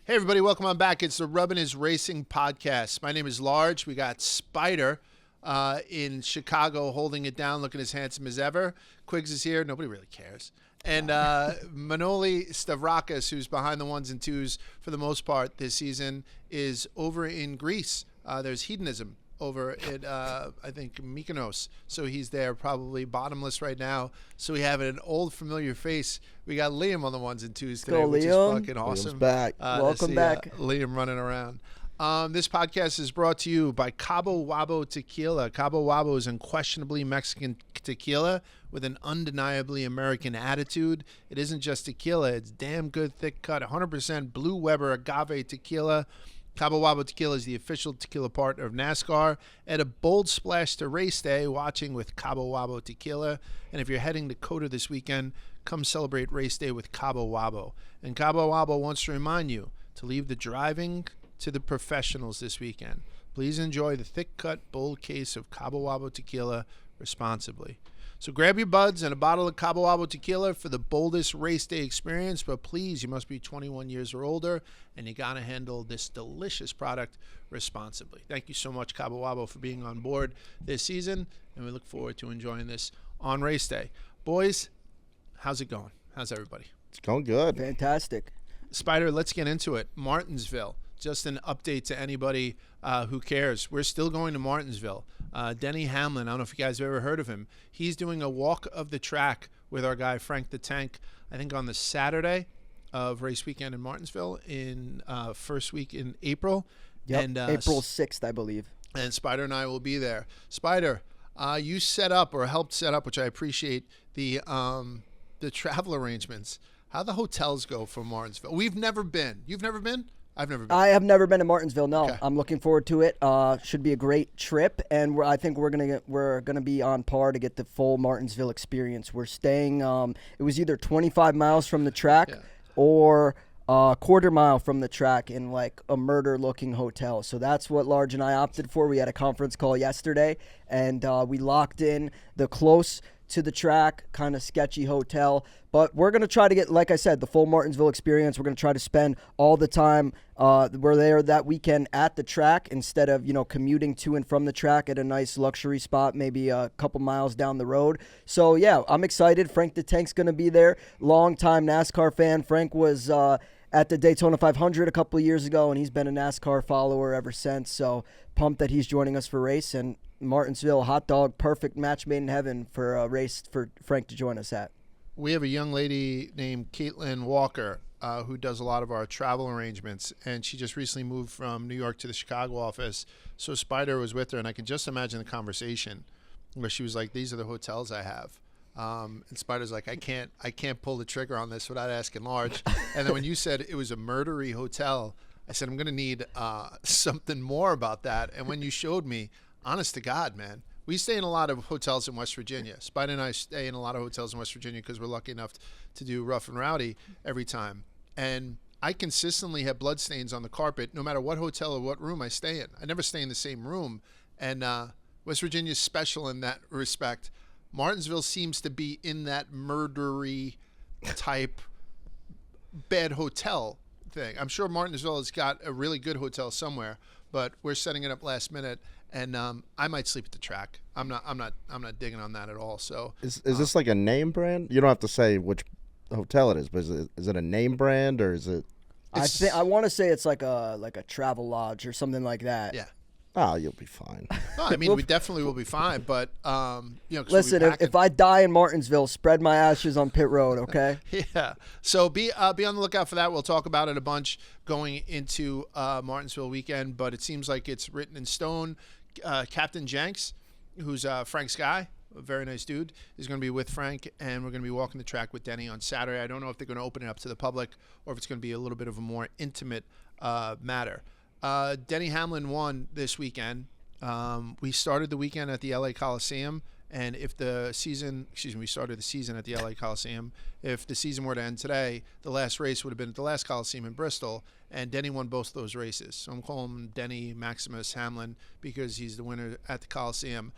Hey, everybody, welcome on back. It's the Rubbin is Racing podcast. My name is Large. We got Spider in Chicago holding it down, looking as handsome as ever. Quiggs is here. Nobody really cares. And Manoli Stavrakis, who's behind the ones and twos for the most part this season, is over in Greece. There's hedonism over at, I think, Mykonos. So he's there, probably bottomless right now. So we have an old familiar face. We got Liam on the ones and twos today, which is fucking awesome. Liam's back. Welcome back. Liam running around. This podcast is brought to you by Cabo Wabo Tequila. Cabo Wabo is unquestionably Mexican tequila with an undeniably American attitude. It isn't just tequila. It's damn good, thick cut, 100% Blue Weber agave tequila. Cabo Wabo Tequila is the official tequila partner of NASCAR. Add a bold splash to race day watching with Cabo Wabo Tequila. And if you're heading to COTA this weekend, come celebrate race day with Cabo Wabo. And Cabo Wabo wants to remind you to leave the driving to the professionals this weekend. Please enjoy the thick-cut, bold case of Cabo Wabo Tequila responsibly. So grab your buds and a bottle of Cabo Wabo Tequila for the boldest race day experience, but please, you must be 21 years or older, and you got to handle this delicious product responsibly. Thank you so much, Cabo Wabo, for being on board this season, and we look forward to enjoying this on race day. Boys, how's it going? How's everybody? It's going good. Fantastic. Spider, let's get into it. Martinsville. Just an update to anybody who cares. We're still going to Martinsville. Denny Hamlin, I don't know if you guys have ever heard of him. He's doing a walk of the track with our guy Frank the Tank, I think on the Saturday of race weekend in Martinsville in first week in April. Yep, and, April 6th, I believe. And Spider and I will be there. Spider, you set up or helped set up, which I appreciate, the travel arrangements. How the hotels go for Martinsville. We've never been. You've never been? I've never been. I have never been to Martinsville. No, Okay. I'm looking forward to it. Should be a great trip, and I think we're gonna be on par to get the full Martinsville experience. We're staying. It was either 25 miles from the track or a quarter mile from the track in like a murder-looking hotel. So that's what Large and I opted for. We had a conference call yesterday, and we locked in the close to the track, kind of sketchy hotel. But we're going to try to get, like I said, the full Martinsville experience. We're going to try to spend all the time we're there that weekend at the track instead of, commuting to and from the track at a nice luxury spot, maybe a couple miles down the road. So, yeah, I'm excited. Frank the Tank's going to be there. Long-time NASCAR fan. Frank was at the Daytona 500 a couple of years ago, and he's been a NASCAR follower ever since. So pumped that he's joining us for race. And Martinsville, hot dog, perfect match made in heaven for a race for Frank to join us at. We have a young lady named Caitlin Walker who does a lot of our travel arrangements, and she just recently moved from New York to the Chicago office. So Spider was with her, and I can just imagine the conversation where she was like, "These are the hotels I have." And Spider's like, I can't pull the trigger on this without asking Large. And then when you said it was a murdery hotel, I said, I'm going to need something more about that. And when you showed me, honest to God, man, we stay in a lot of hotels in West Virginia. Spider and I stay in a lot of hotels in West Virginia because we're lucky enough to do Rough and Rowdy every time. And I consistently have bloodstains on the carpet no matter what hotel or what room I stay in. I never stay in the same room. And West Virginia is special in that respect. Martinsville seems to be in that murdery type bad hotel thing. I'm sure Martinsville has got a really good hotel somewhere, but we're setting it up last minute, and I might sleep at the track. I'm not digging on that at all. So Is this like a name brand? You don't have to say which hotel it is, but is it a name brand or is it? I want to say it's like a travel lodge or something like that. Yeah. Oh, you'll be fine. No, I mean, we definitely will be fine, but 'cause Listen, we'll be if I die in Martinsville, spread my ashes on pit road, okay? Yeah. So be on the lookout for that. We'll talk about it a bunch going into Martinsville weekend, but it seems like it's written in stone. Captain Jenks, who's Frank's guy, a very nice dude, is going to be with Frank, and we're going to be walking the track with Denny on Saturday. I don't know if they're going to open it up to the public or if it's going to be a little bit of a more intimate matter. Denny Hamlin won this weekend. We started the weekend at the LA Coliseum, and if we started the season at the LA Coliseum. If the season were to end today, the last race would have been at the last Coliseum in Bristol, and Denny won both those races. So I'm calling him Denny Maximus Hamlin because he's the winner at the Coliseum.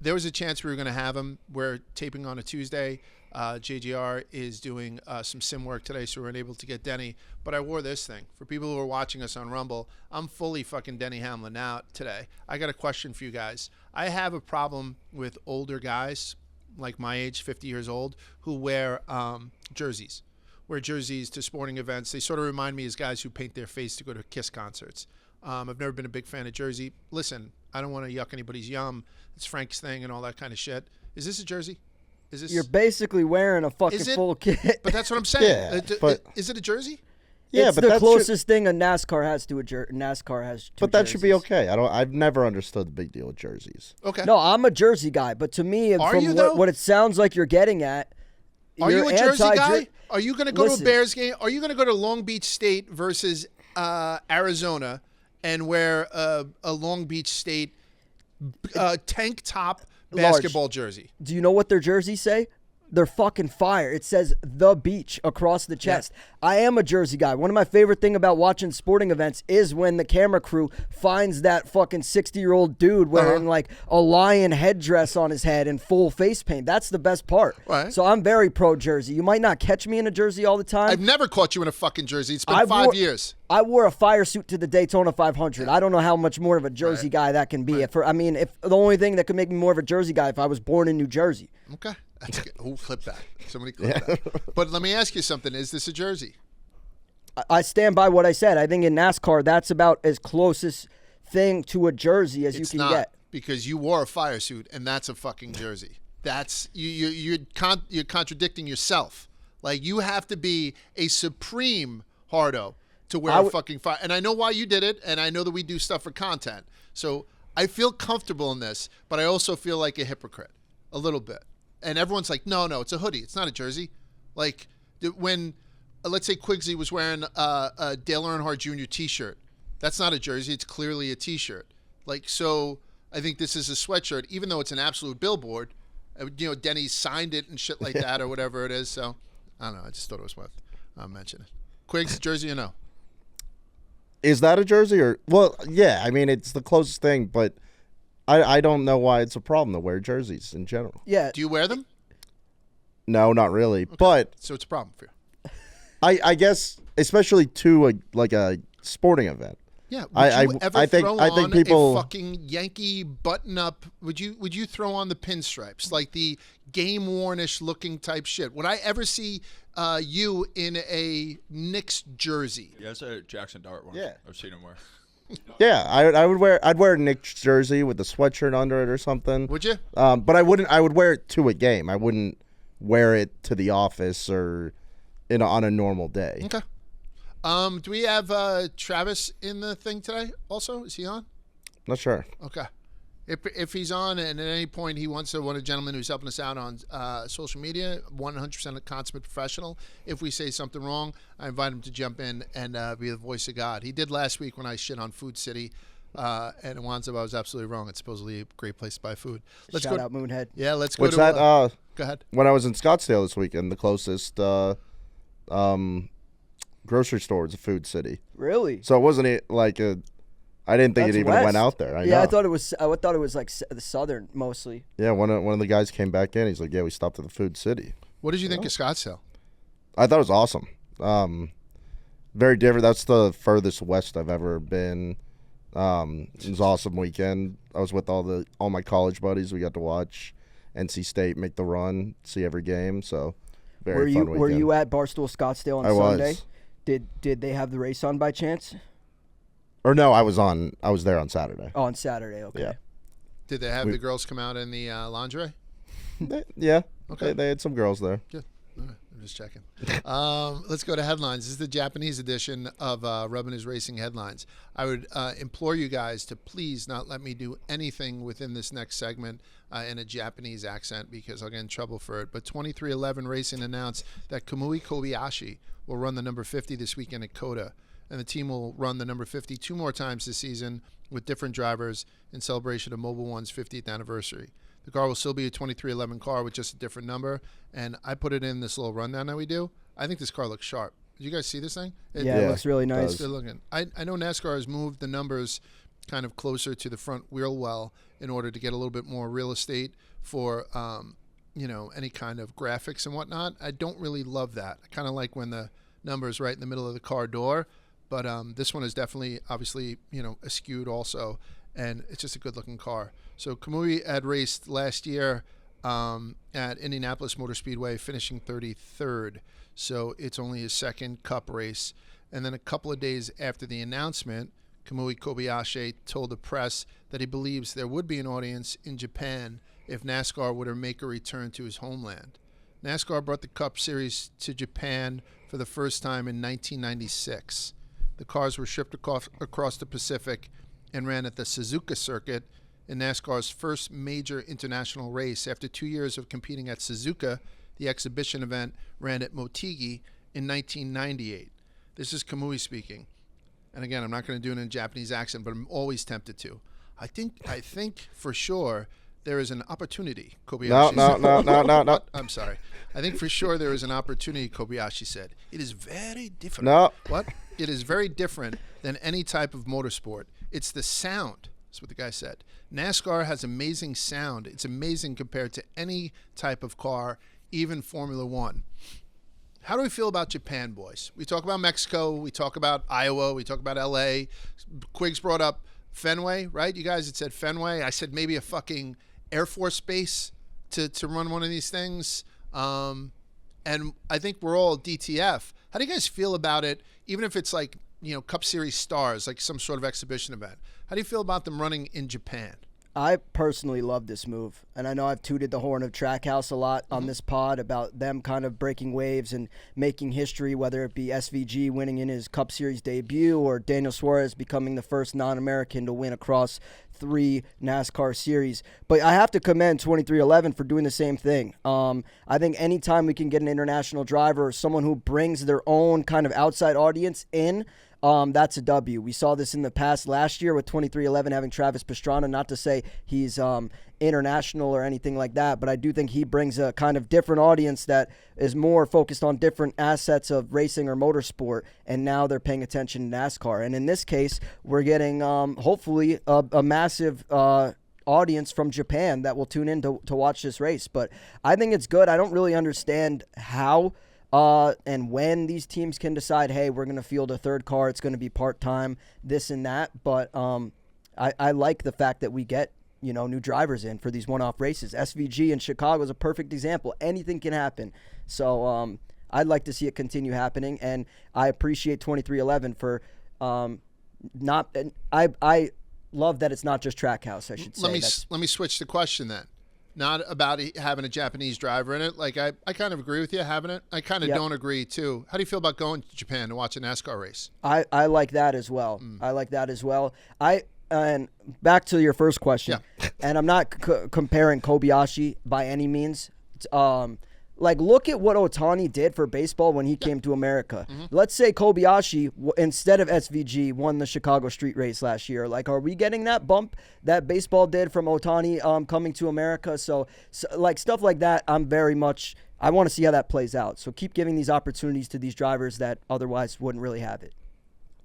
There was a chance we were going to have him. We're taping on a Tuesday. JGR is doing some sim work today, so we weren't able to get Denny. But I wore this thing. For people who are watching us on Rumble, I'm fully fucking Denny Hamlin out today. I got a question for you guys. I have a problem with older guys, like my age, 50 years old, who wear jerseys. Wear jerseys to sporting events. They sort of remind me as guys who paint their face to go to KISS concerts. I've never been a big fan of jersey. Listen, I don't want to yuck anybody's yum. It's Frank's thing and all that kind of shit. Is this a jersey? Is this? You're basically wearing a fucking full kit. But that's what I'm saying. Yeah, but is it a jersey? Yeah, it's but the that closest thing a NASCAR has to a jersey. NASCAR has two But that should be jerseys. okay. I've never understood the big deal with jerseys. Okay. No, I'm a jersey guy, but to me, Are from you, though? what it sounds like you're getting at, Are you you're a jersey anti-jer- guy? Are you going to go to a Listen. Bears game? Are you going to go to Long Beach State versus Arizona and wear a Long Beach State tank top basketball jersey? Do you know what their jerseys say? They're fucking fire. It says The Beach across the chest. I am a jersey guy. One of my favorite thing about watching sporting events is when the camera crew finds that fucking 60-year-old dude wearing like a lion headdress on his head and full face paint. That's the best part. Right. So I'm very pro jersey. You might not catch me in a jersey all the time. I've never caught you in a fucking jersey. It's been 5 years. I wore a fire suit to the Daytona 500. I don't know how much more of a jersey guy that can be. If the only thing that could make me more of a jersey guy if I was born in New Jersey. Okay. That's good. Oh, flip that. Somebody clip that. But let me ask you something. Is this a jersey? I stand by what I said. I think in NASCAR, that's about as closest thing to a jersey as It's you can not, get. because you wore a fire suit, and that's a fucking jersey. That's you're contradicting yourself. Like, you have to be a supreme hardo to wear a fucking fire. And I know why you did it, and I know that we do stuff for content. So I feel comfortable in this, but I also feel like a hypocrite a little bit. And everyone's like, no, it's a hoodie. It's not a jersey. Like, when, let's say Quigsy was wearing a Dale Earnhardt Jr. T-shirt. That's not a jersey. It's clearly a T-shirt. Like, so I think this is a sweatshirt, even though it's an absolute billboard. Denny signed it and shit like that or whatever it is. So, I don't know. I just thought it was worth mentioning. Quigs, jersey or no? Is that a jersey or? Well, yeah. I mean, it's the closest thing, but I don't know why it's a problem to wear jerseys in general. Yeah. Do you wear them? No, not really. Okay. But so it's a problem for you. I guess especially to a sporting event. Yeah. I think people a fucking Yankee button-up? Would you throw on the pinstripes, like the game-wornish looking type shit? Would I ever see you in a Knicks jersey? Yeah, it's a Jackson Dart one. Yeah, I've seen him wear. Yeah, I'd wear a Knicks jersey with a sweatshirt under it or something. Would you? But I would wear it to a game. I wouldn't wear it to the office or on a normal day. Okay. Do we have Travis in the thing today also? Is he on? Not sure. Okay. If he's on and at any point he wants to, one of the gentlemen who's helping us out on social media, 100% a consummate professional. If we say something wrong, I invite him to jump in and be the voice of God. He did last week when I shit on Food City, and in Wanzo I was absolutely wrong. It's supposedly a great place to buy food. Shout out Moonhead. Yeah, let's go What's to that? Go ahead. When I was in Scottsdale this weekend, the closest grocery store was a Food City. Really? So it wasn't like a. I didn't think That's it even west. went out there. I thought it was. I thought it was like the southern mostly. Yeah, one of the guys came back in. He's like, "Yeah, we stopped at the Food City." What did you think of Scottsdale? I thought it was awesome. Very different. That's the furthest west I've ever been. It was an awesome weekend. I was with all my college buddies. We got to watch NC State make the run, see every game. So very fun weekend. Were you at Barstool Scottsdale on Sunday? Was. Did they have the race on by chance? Or no, I was there on Saturday. Oh, on Saturday. Okay. Yeah. Did they have the girls come out in the lingerie? Yeah. Okay. They had some girls there. Good. All right. I'm just checking. Let's go to headlines. This is the Japanese edition of Rubbin is Racing Headlines. I would implore you guys to please not let me do anything within this next segment in a Japanese accent because I'll get in trouble for it. But 2311 Racing announced that Kamui Kobayashi will run the number 50 this weekend at COTA. And the team will run the number 50 two more times this season with different drivers in celebration of Mobile One's 50th anniversary. The car will still be a 2311 car with just a different number. And I put it in this little rundown that we do. I think this car looks sharp. Did you guys see this thing? It looks really nice. It's good looking. I know NASCAR has moved the numbers kind of closer to the front wheel well in order to get a little bit more real estate for any kind of graphics and whatnot. I don't really love that. I kind of like when the number is right in the middle of the car door. But this one is definitely, obviously, askewed also. And it's just a good-looking car. So Kamui had raced last year at Indianapolis Motor Speedway, finishing 33rd. So it's only his second Cup race. And then a couple of days after the announcement, Kamui Kobayashi told the press that he believes there would be an audience in Japan if NASCAR were to make a return to his homeland. NASCAR brought the Cup Series to Japan for the first time in 1996. The cars were shipped across the Pacific and ran at the Suzuka circuit in NASCAR's first major international race. After 2 years of competing at Suzuka, the exhibition event ran at Motegi in 1998. This is Kamui speaking. And again, I'm not going to do it in a Japanese accent, but I'm always tempted to. I think for sure there is an opportunity, Kobayashi said. No. I'm sorry. I think for sure there is an opportunity, Kobayashi said. It is very different. No. What? It is very different than any type of motorsport. It's the sound. That's what the guy said. NASCAR has amazing sound. It's amazing compared to any type of car, even Formula One. How do we feel about Japan, boys? We talk about Mexico. We talk about Iowa. We talk about L.A. Quiggs brought up Fenway, right? You guys had said Fenway. I said maybe a fucking Air Force base to run one of these things. And I think we're all DTF. How do you guys feel about it, even if it's like, Cup Series stars, like some sort of exhibition event? How do you feel about them running in Japan? I personally love this move, and I know I've tooted the horn of Trackhouse a lot on this pod about them kind of breaking waves and making history, whether it be SVG winning in his Cup Series debut or Daniel Suarez becoming the first non-American to win across 3 NASCAR series. But I have to commend 2311 for doing the same thing. I think anytime we can get an international driver or someone who brings their own kind of outside audience in, that's a W. We saw this in the past last year with 2311 having Travis Pastrana. Not to say he's international or anything like that, but I do think he brings a kind of different audience that is more focused on different assets of racing or motorsport, and now they're paying attention to NASCAR. And in this case, we're getting hopefully a massive audience from Japan that will tune in to watch this race. But I think it's good. I don't really understand how and when these teams can decide, hey, we're going to field a third car, it's going to be part-time, this and that. But I like the fact that we get, new drivers in for these one-off races. SVG in Chicago is a perfect example. Anything can happen. So I'd like to see it continue happening, and I appreciate 2311 for not – I love that it's not just Trackhouse, I should say. Let me switch the question then. Not about having a Japanese driver in it. Like, I kind of agree with you having it. I kind of don't agree, too. How do you feel about going to Japan to watch a NASCAR race? I like that as well. I like that as well. And back to your first question, and I'm not comparing Kobayashi by any means. Look at what Ohtani did for baseball when he came to America. Let's say Kobayashi, instead of SVG, won the Chicago street race last year. Are we getting that bump that baseball did from Ohtani coming to America? So stuff like that, I want to see how that plays out. So keep giving these opportunities to these drivers that otherwise wouldn't really have it.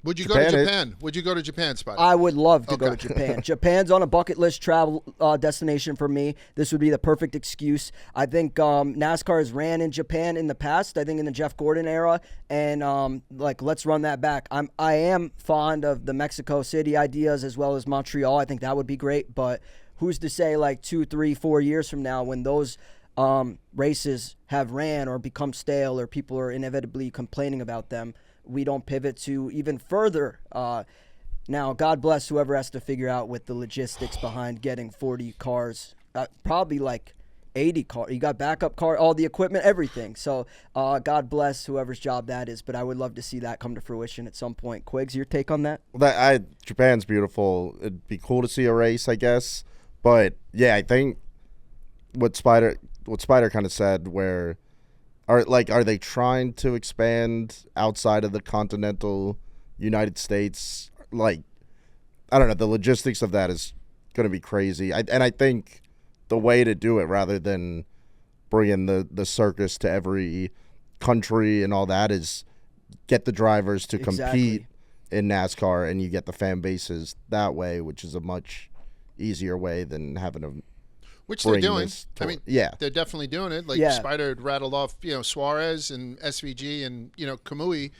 Would you go to Japan? Would you go to Japan, Spider? I would love to go to Japan. Japan's on a bucket list travel destination for me. This would be the perfect excuse. I think NASCAR has ran in Japan in the past, I think in the Jeff Gordon era, and let's run that back. I am fond of the Mexico City ideas as well as Montreal. I think that would be great, but who's to say 2, 3, 4 years from now when those races have ran or become stale or people are inevitably complaining about them, we don't pivot to even further. Now, God bless whoever has to figure out with the logistics behind getting 40 cars, probably 80 cars. You got backup car, all the equipment, everything. So God bless whoever's job that is, but I would love to see that come to fruition at some point. Quiggs, your take on that? Japan's beautiful. It'd be cool to see a race, I guess. But, yeah, I think what Spider kind of said where – are they trying to expand outside of the continental United States? I don't know. The logistics of that is going to be crazy. I think the way to do it, rather than bringing the circus to every country and all that, is get the drivers to compete in NASCAR, and you get the fan bases that way, which is a much easier way than having a Which they're bring doing. this I to- mean, yeah. they're definitely doing it. Like Yeah. Spider had rattled off, Suarez and SVG and, Kamui.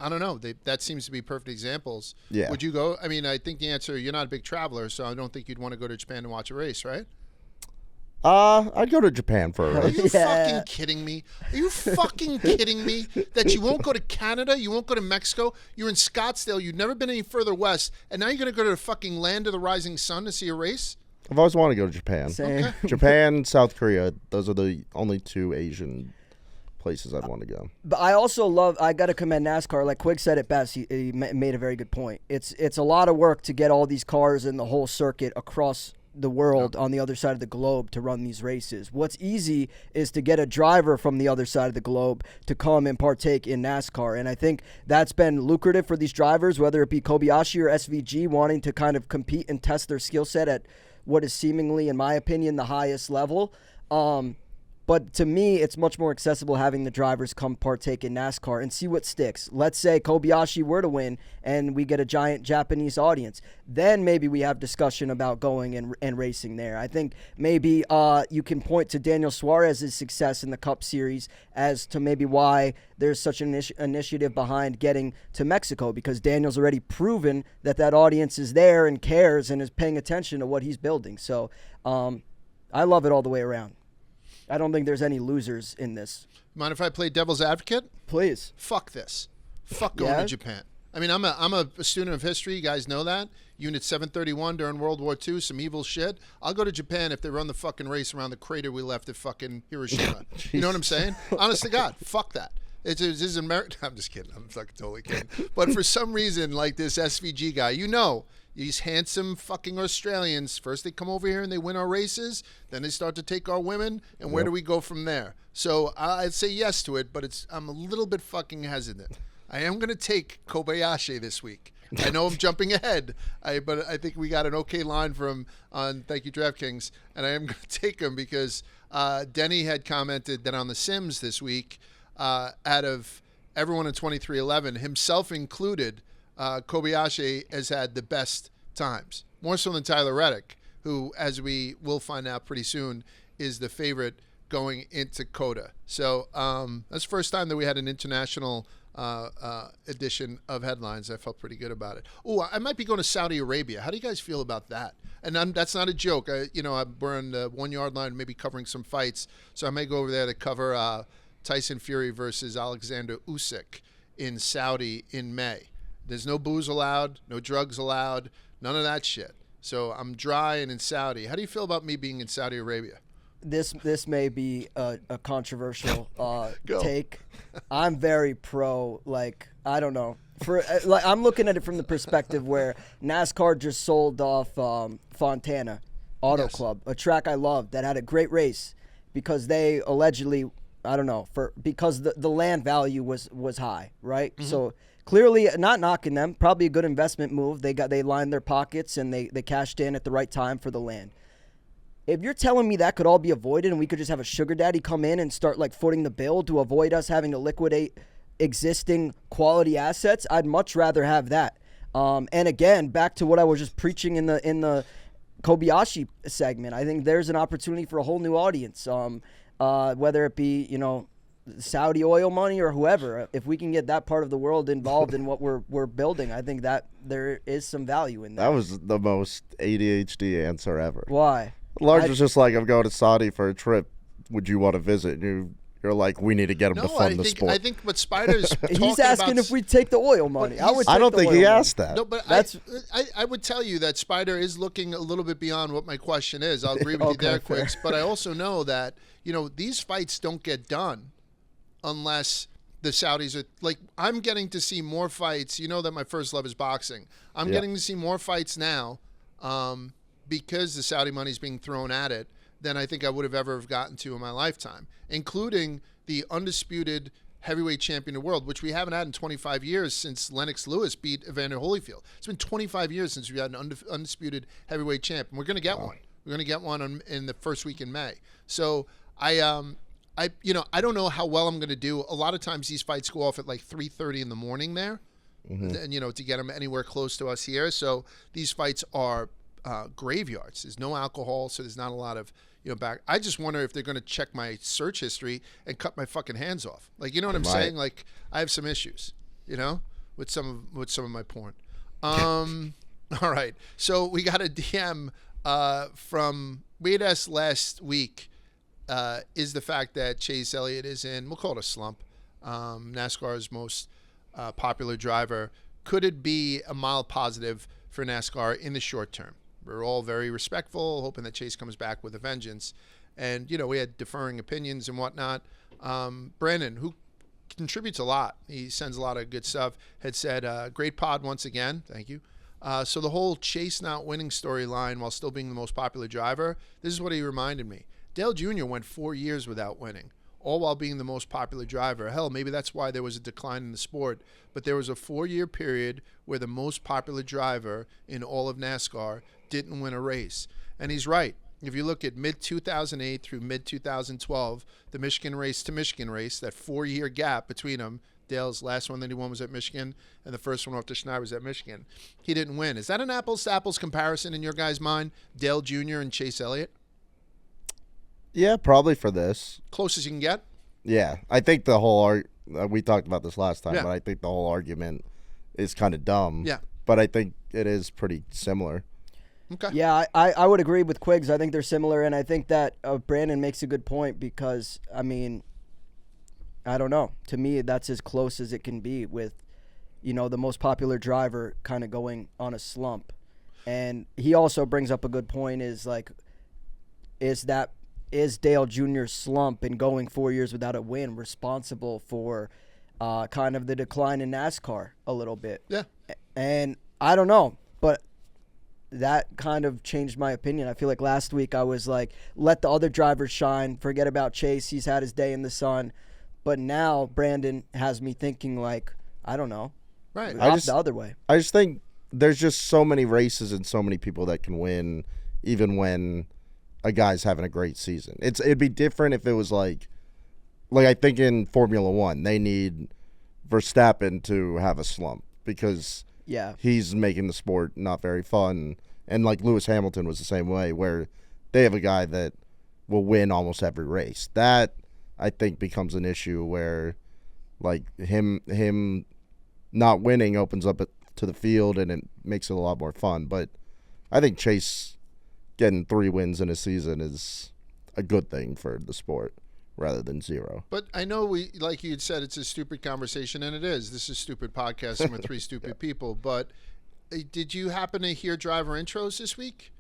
I don't know. That seems to be perfect examples. Yeah. Would you go? I mean, I think the answer, you're not a big traveler, so I don't think you'd want to go to Japan to watch a race, right? I'd go to Japan for a Are race. you fucking kidding me? Are you fucking kidding me that you won't go to Canada? You won't go to Mexico? You're in Scottsdale. You've never been any further west, and now you're going to go to the fucking land of the rising sun to see a race? I've always wanted to go to Japan. Same. Japan, South Korea. Those are the only two Asian places I'd want to go. But I also I got to commend NASCAR. Like Quig said it best. He made a very good point. It's a lot of work to get all these cars and the whole circuit across the world on the other side of the globe to run these races. What's easy is to get a driver from the other side of the globe to come and partake in NASCAR. And I think that's been lucrative for these drivers, whether it be Kobayashi or SVG wanting to kind of compete and test their skill set at what is seemingly, in my opinion, the highest level. But to me, it's much more accessible having the drivers come partake in NASCAR and see what sticks. Let's say Kobayashi were to win and we get a giant Japanese audience. Then maybe we have discussion about going and racing there. I think maybe you can point to Daniel Suarez's success in the Cup Series as to maybe why there's such an initiative behind getting to Mexico, because Daniel's already proven that audience is there and cares and is paying attention to what he's building. So I love it all the way around. I don't think there's any losers in this. Mind if I play devil's advocate? Please. Fuck this. Fuck going to Japan. I mean, I'm a student of history. You guys know that. Unit 731 during World War II, some evil shit. I'll go to Japan if they run the fucking race around the crater we left at fucking Hiroshima. You know what I'm saying? Honest to God, fuck that. This is American. I'm just kidding. I'm fucking totally kidding. But for some reason, like this SVG guy, these handsome fucking Australians, first they come over here and they win our races, then they start to take our women, and where do we go from there? So I'd say yes to it, but I'm a little bit fucking hesitant. I am going to take Kobayashi this week. I know I'm jumping ahead, but I think we got an okay line from on Thank You DraftKings, and I am going to take him because Denny had commented that on the Sims this week, out of everyone in 2311, himself included, Kobayashi has had the best times, more so than Tyler Reddick, who, as we will find out pretty soon, is the favorite going into COTA. So that's the first time that we had an international edition of headlines. I felt pretty good about it. Oh, I might be going to Saudi Arabia. How do you guys feel about that? And that's not a joke. We're on the 1 yard line, maybe covering some fights, so I may go over there to cover Tyson Fury versus Alexander Usyk in Saudi in May. There's no booze allowed, no drugs allowed, none of that shit. So I'm dry and in Saudi. How do you feel about me being in Saudi Arabia? This may be a controversial take. I'm very pro. Like, I don't know. I'm looking at it from the perspective where NASCAR just sold off Fontana Auto Club, a track I loved that had a great race because they allegedly, I don't know, because the land value was high, right? Mm-hmm. So clearly, not knocking them, probably a good investment move. They lined their pockets and they cashed in at the right time for the land. If you're telling me that could all be avoided and we could just have a sugar daddy come in and start like footing the bill to avoid us having to liquidate existing quality assets, I'd much rather have that. And again, back to what I was just preaching in the Kobayashi segment, I think there's an opportunity for a whole new audience. Whether it be Saudi oil money or whoever, if we can get that part of the world involved in what we're building, I think that there is some value in that. That was the most ADHD answer ever. Why? Large was just like, I'm going to Saudi for a trip. Would you want to visit? And you're like, we need to get him to fund the sport. I think what Spider's talking He's asking about, if we take the oil money. I don't think he asked that. No, but I would tell you that Spider is looking a little bit beyond what my question is. I'll agree with you there, Quicks. But I also know that these fights don't get done unless the Saudis are like. I'm getting to see more fights. You know that my first love is boxing. I'm getting to see more fights now. Because the Saudi money is being thrown at it, than I think I would have ever gotten to in my lifetime, including the undisputed heavyweight champion of the world, which we haven't had in 25 years since Lennox Lewis beat Evander Holyfield. It's been 25 years since we had an undisputed heavyweight champ, and we're going to get one. We're going to get one in the first week in May. So I don't know how well I'm going to do. A lot of times these fights go off at like 3:30 in the morning there, and to get them anywhere close to us here. So these fights are graveyards. There's no alcohol, so there's not a lot of back. I just wonder if they're going to check my search history and cut my fucking hands off. Like, you know what I'm saying? Like, I have some issues, with some of my porn. All right. So we got a DM from we had asked last week. Is the fact that Chase Elliott is in, we'll call it a slump, NASCAR's most popular driver. Could it be a mild positive for NASCAR in the short term? We're all very respectful, hoping that Chase comes back with a vengeance. And, we had differing opinions and whatnot. Brandon, who contributes a lot, he sends a lot of good stuff, had said, great pod once again. Thank you. So the whole Chase not winning storyline while still being the most popular driver, this is what he reminded me. Dale Jr. went 4 years without winning, all while being the most popular driver. Hell, maybe that's why there was a decline in the sport. But there was a 4-year period where the most popular driver in all of NASCAR didn't win a race. And he's right. If you look at mid-2008 through mid-2012, the Michigan race to Michigan race, that 4-year gap between them, Dale's last one that he won was at Michigan, and the first one after Schneider was at Michigan. He didn't win. Is that an apples-to-apples comparison in your guys' mind, Dale Jr. and Chase Elliott? Yeah, probably for this. Closest you can get? Yeah. I think the whole we talked about this last time, but I think the whole argument is kind of dumb. Yeah. But I think it is pretty similar. Okay. Yeah, I would agree with Quiggs. I think they're similar, and I think that Brandon makes a good point because, I mean, I don't know. To me, that's as close as it can be with, the most popular driver kind of going on a slump. And he also brings up a good point is Dale Jr.'s slump and going 4 years without a win responsible for kind of the decline in NASCAR a little bit? Yeah. And I don't know, but that kind of changed my opinion. I feel like last week I was like, let the other drivers shine, forget about Chase, he's had his day in the sun. But now Brandon has me thinking like, I don't know. Right. The other way. I just think there's just so many races and so many people that can win even when a guy's having a great season. It'd be different if it was like I think in Formula One, they need Verstappen to have a slump because he's making the sport not very fun. And like Lewis Hamilton was the same way, where they have a guy that will win almost every race. That I think becomes an issue where like him not winning opens up to the field and it makes it a lot more fun. But I think Chase getting 3 wins in a season is a good thing for the sport rather than 0. But I know like you had said, it's a stupid conversation, and it is. This is stupid podcasting with 3 stupid people. But did you happen to hear driver intros this week?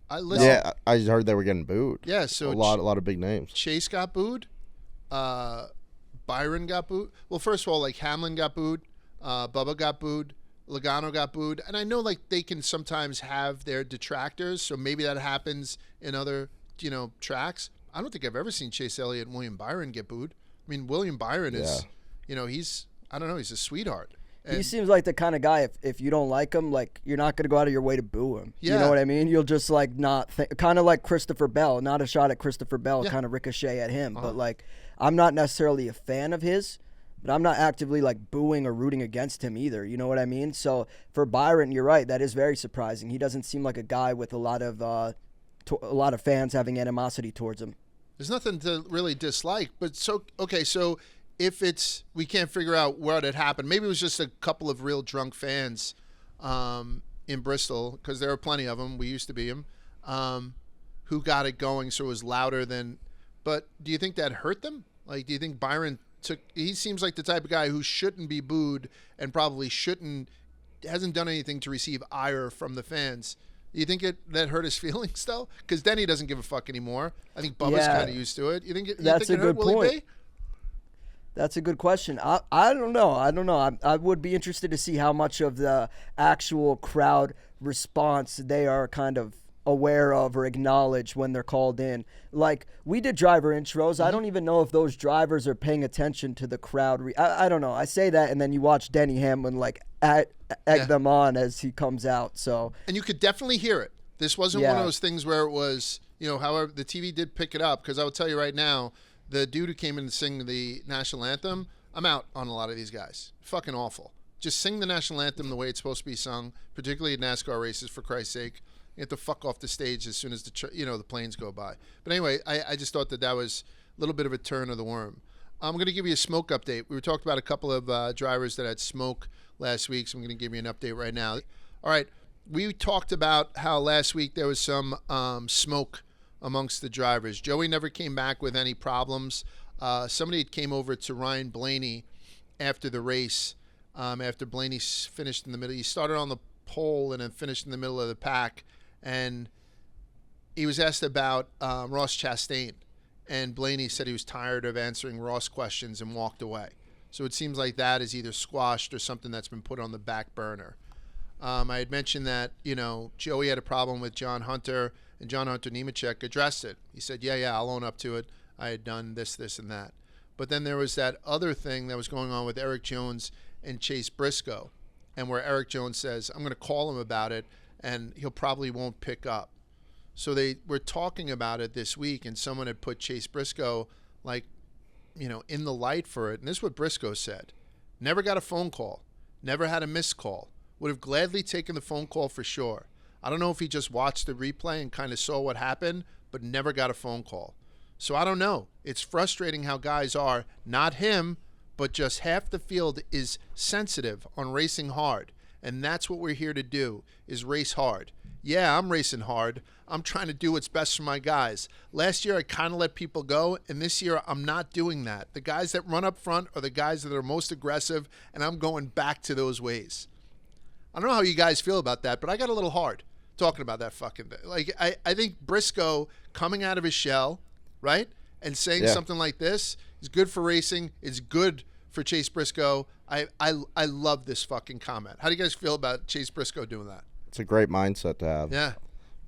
I listened. Yeah, I heard they were getting booed. Yeah, so a lot of big names. Chase got booed. Byron got booed. Well, first of all, like Hamlin got booed. Bubba got booed. Logano got booed. And I know like they can sometimes have their detractors, so maybe that happens in other, tracks. I don't think I've ever seen Chase Elliott and William Byron get booed. I mean, William Byron is, he's a sweetheart. And he seems like the kind of guy, if you don't like him, like you're not going to go out of your way to boo him. Yeah. You know what I mean? You'll just like not kind of like Christopher Bell, not a shot at Christopher Bell, kind of ricochet at him. But like, I'm not necessarily a fan of his, but I'm not actively like booing or rooting against him either. You know what I mean? So for Byron, you're right. That is very surprising. He doesn't seem like a guy with a lot of fans having animosity towards him. There's nothing to really dislike, but so if we can't figure out what had happened, maybe it was just a couple of real drunk fans in Bristol, because there are plenty of them. We used to be them, who got it going, so it was louder than. But do you think that hurt them? Like, do you think Byron he seems like the type of guy who shouldn't be booed and probably hasn't done anything to receive ire from the fans. Do you think that hurt his feelings, though? Because then he doesn't give a fuck anymore. I think Bubba's kind of used to it. You think it That's a good hurt Willie point. B? That's a good question. I don't know. I would be interested to see how much of the actual crowd response they are kind of aware of or acknowledge when they're called in. Like, we did driver intros. I don't even know if those drivers are paying attention to the crowd. I don't know. I say that, and then you watch Denny Hamlin, like, egg them on as he comes out. So, and you could definitely hear it. This wasn't one of those things where it was, however, the TV did pick it up, because I will tell you right now, the dude who came in to sing the national anthem, I'm out on a lot of these guys. Fucking awful. Just sing the national anthem the way it's supposed to be sung, particularly at NASCAR races, for Christ's sake. get the fuck off the stage as soon as the planes go by. But anyway, I just thought that was a little bit of a turn of the worm. I'm going to give you a smoke update. We were talking about a couple of drivers that had smoke last week, so I'm going to give you an update right now. All right, we talked about how last week there was some smoke amongst the drivers. Joey never came back with any problems. Somebody came over to Ryan Blaney after the race, after Blaney finished in the middle. He started on the pole and then finished in the middle of the pack, and he was asked about Ross Chastain. And Blaney said he was tired of answering Ross questions and walked away. So it seems like that is either squashed or something that's been put on the back burner. I had mentioned that, Joey had a problem with John Hunter, and John Hunter Nemechek addressed it. He said, yeah, I'll own up to it. I had done this, and that. But then there was that other thing that was going on with Eric Jones and Chase Briscoe, and where Eric Jones says, I'm going to call him about it, and he'll probably won't pick up. So they were talking about it this week, and someone had put Chase Briscoe, in the light for it. And this is what Briscoe said. Never got a phone call. Never had a missed call. Would have gladly taken the phone call for sure. I don't know if he just watched the replay and kind of saw what happened, but never got a phone call. So I don't know. It's frustrating how guys are, not him, but just half the field is sensitive on racing hard. And that's what we're here to do, is race hard. Yeah, I'm racing hard. I'm trying to do what's best for my guys. Last year, I kind of let people go, and this year, I'm not doing that. The guys that run up front are the guys that are most aggressive, and I'm going back to those ways. I don't know how you guys feel about that, but I got a little hard talking about that fucking thing. I think Briscoe coming out of his shell, right, and saying something like this is good for racing. It's good for Chase Briscoe. I love this fucking comment. How do you guys feel about Chase Briscoe doing that? It's a great mindset to have. Yeah.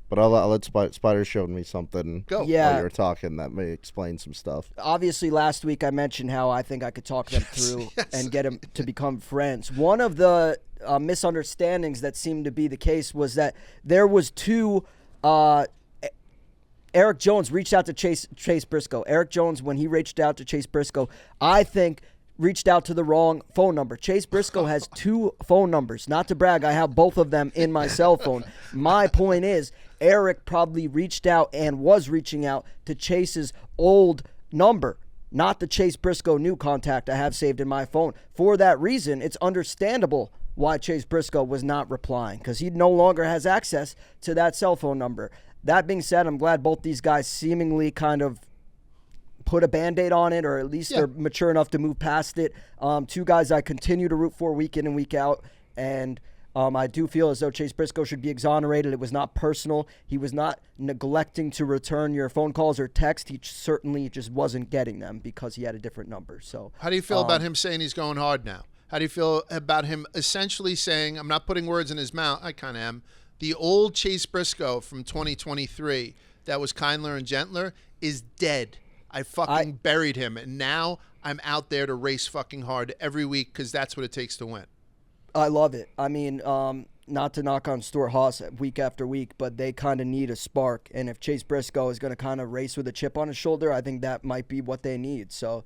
But I'll let Spider show me something while you were talking that may explain some stuff. Obviously, last week I mentioned how I think I could talk them through and get them to become friends. One of the misunderstandings that seemed to be the case was that there was two Eric Jones reached out to Chase Briscoe. Eric Jones, when he reached out to Chase Briscoe, I think reached out to the wrong phone number. Chase Briscoe has two phone numbers. Not to brag, I have both of them in my cell phone. My point is, Eric probably reached out and was reaching out to Chase's old number, not the Chase Briscoe new contact I have saved in my phone. For that reason, it's understandable why Chase Briscoe was not replying, because he no longer has access to that cell phone number. That being said, I'm glad both these guys seemingly kind of put a Band-Aid on it, or at least they're mature enough to move past it. Two guys I continue to root for week in and week out, and I do feel as though Chase Briscoe should be exonerated. It was not personal. He was not neglecting to return your phone calls or text. He certainly just wasn't getting them because he had a different number. So, how do you feel about him saying he's going hard now? How do you feel about him essentially saying, I'm not putting words in his mouth, I kind of am, the old Chase Briscoe from 2023 that was kindler and gentler is dead. I fucking buried him, and now I'm out there to race fucking hard every week because that's what it takes to win. I love it. I mean, not to knock on Stuart Haas week after week, but they kind of need a spark. And if Chase Briscoe is going to kind of race with a chip on his shoulder, I think that might be what they need. So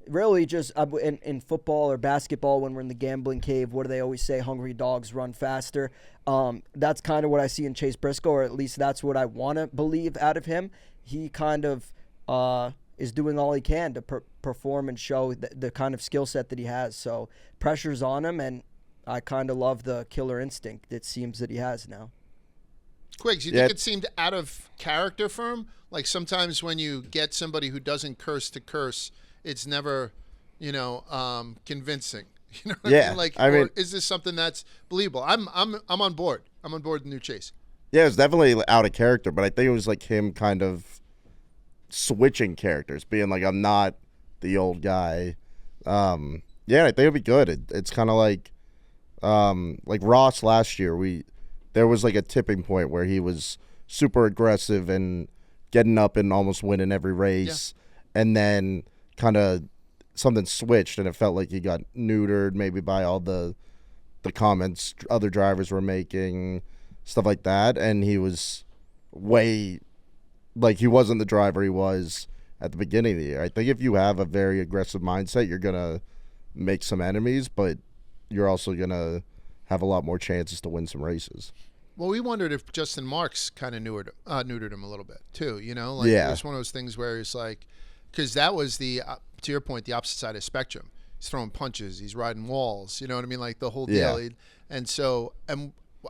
really just in football or basketball, when we're in the gambling cave, what do they always say? Hungry dogs run faster. That's kind of what I see in Chase Briscoe, or at least that's what I want to believe out of him. He kind of is doing all he can to perform and show the kind of skill set that he has. So pressure's on him, and I kind of love the killer instinct it seems that he has now. Quiggs, you think it seemed out of character for him? Like sometimes when you get somebody who doesn't curse to curse, it's never, convincing. You know what I mean? Like, or is this something that's believable? I'm on board. I'm on board with the new Chase. Yeah, it's definitely out of character, but I think it was like him kind of switching characters, being like, I'm not the old guy. I think it'd be good. It's kind of like Ross last year. There was like a tipping point where he was super aggressive and getting up and almost winning every race, and then kind of something switched, and it felt like he got neutered maybe by all the comments other drivers were making, stuff like that, and he was way like he wasn't the driver he was at the beginning of the year. I think if you have a very aggressive mindset, you're gonna make some enemies, but you're also gonna have a lot more chances to win some races. Well, we wondered if Justin Marks kind of neutered him a little bit too. You know, like Yeah. it was one of those things where it's like, because that was the to your point, the opposite side of the spectrum. He's throwing punches, he's riding walls. You know what I mean? Like the whole deal. Yeah. And so,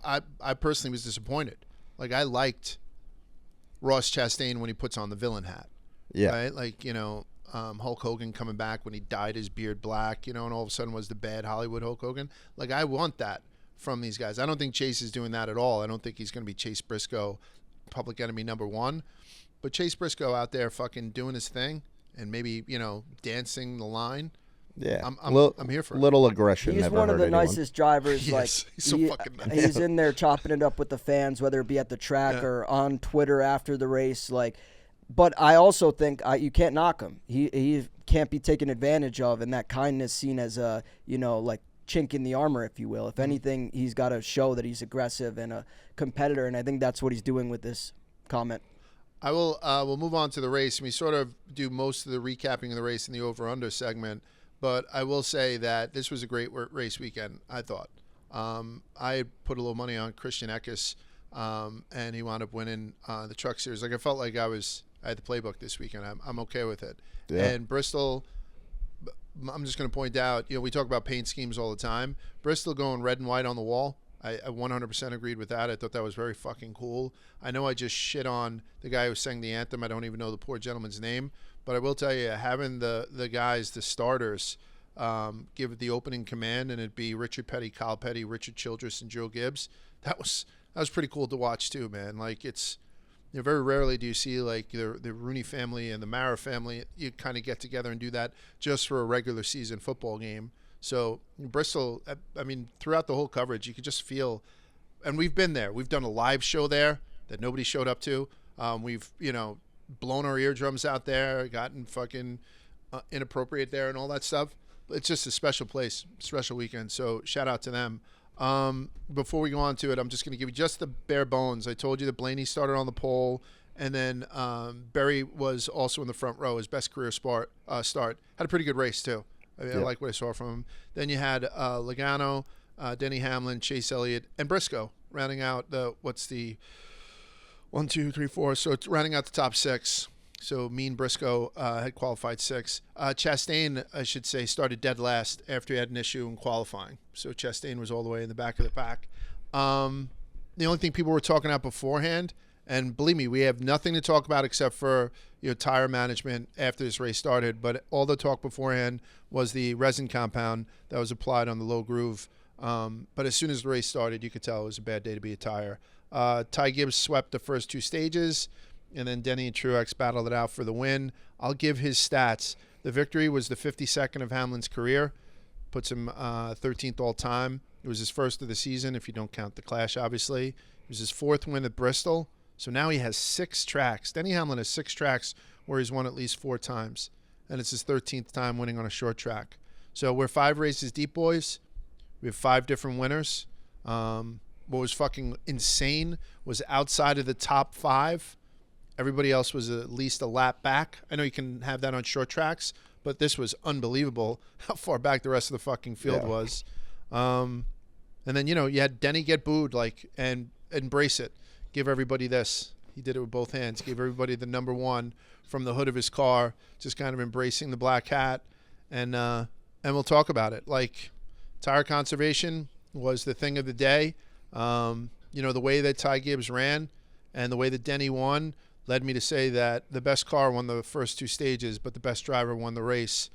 I personally was disappointed. Like I liked Ross Chastain when he puts on the villain hat. Yeah. Right? Like, you know, Hulk Hogan coming back when he dyed his beard black, you know, and all of a sudden was the bad Hollywood Hulk Hogan. Like, I want that from these guys. I don't think Chase is doing that at all. I don't think he's going to be Chase Briscoe, public enemy #1. But Chase Briscoe out there fucking doing his thing and maybe, you know, dancing the line. Yeah. I'm here for it. Little aggression. He's never one of hurt the anyone. nicest drivers. Yes, like he's so fucking nice. He's in there chopping it up with the fans, whether it be at the track or on Twitter after the race. Like, but I also think you can't knock him. He can't be taken advantage of, and that kindness seen as a, you know, like chink in the armor, if you will. If anything, he's got to show that he's aggressive and a competitor, and I think that's what he's doing with this comment. I will. We'll move on to the race, and we sort of do most of the recapping of the race in the over/under segment. But I will say that this was a great race weekend, I thought. I had put a little money on Christian Eckes, and he wound up winning the Truck Series. Like I felt like I had the playbook this weekend. I'm okay with it. Yeah. And Bristol, I'm just going to point out, you know, we talk about paint schemes all the time. Bristol going red and white on the wall. I 100% agreed with that. I thought that was very fucking cool. I know I just shit on the guy who sang the anthem. I don't even know the poor gentleman's name. But I will tell you, having the guys, the starters, give the opening command, and it'd be Richard Petty, Kyle Petty, Richard Childress, and Joe Gibbs. That was pretty cool to watch too, man. Like it's, you know, very rarely do you see like the Rooney family and the Mara family. You kind of get together and do that just for a regular season football game. So Bristol, I mean, throughout the whole coverage, you could just feel, and we've been there. We've done a live show there that nobody showed up to. We've, you know, blown our eardrums out there, gotten fucking inappropriate there and all that stuff. It's just a special place, special weekend. So shout out to them. Before we go on to it, I'm just going to give you just the bare bones. I told you that Blaney started on the pole, and then Berry was also in the front row, his best career start. Had a pretty good race too. I mean, I like what I saw from him. Then you had Logano, Denny Hamlin, Chase Elliott, and Briscoe rounding out the 1, 2, 3, 4. So it's rounding out the top 6. So me and Briscoe had qualified 6. Chastain, I should say, started dead last after he had an issue in qualifying. So Chastain was all the way in the back of the pack. The only thing people were talking about beforehand, and believe me, we have nothing to talk about except for, you know, tire management after this race started. But all the talk beforehand was the resin compound that was applied on the low groove. But as soon as the race started, you could tell it was a bad day to be a tire. Ty Gibbs swept the first 2 stages, and then Denny and Truex battled it out for the win. I'll give his stats. The victory was the 52nd of Hamlin's career, puts him 13th all time. It was his first of the season, if you don't count the Clash, obviously. It was his 4th win at Bristol. So now he has 6 tracks. Denny Hamlin has 6 tracks where he's won at least 4 times. And it's his 13th time winning on a short track. So we're 5 races deep, boys. We have 5 different winners. What was fucking insane was outside of the top 5, everybody else was at least a lap back. I know you can have that on short tracks, but this was unbelievable how far back the rest of the fucking field was. And then, you know, you had Denny get booed, like, and embrace it. Give everybody this. He did it with both hands. Gave everybody the number 1 from the hood of his car, just kind of embracing the black hat. And we'll talk about it. Like, tire conservation was the thing of the day. You know, the way that Ty Gibbs ran and the way that Denny won led me to say that the best car won the first 2 stages, but the best driver won the race.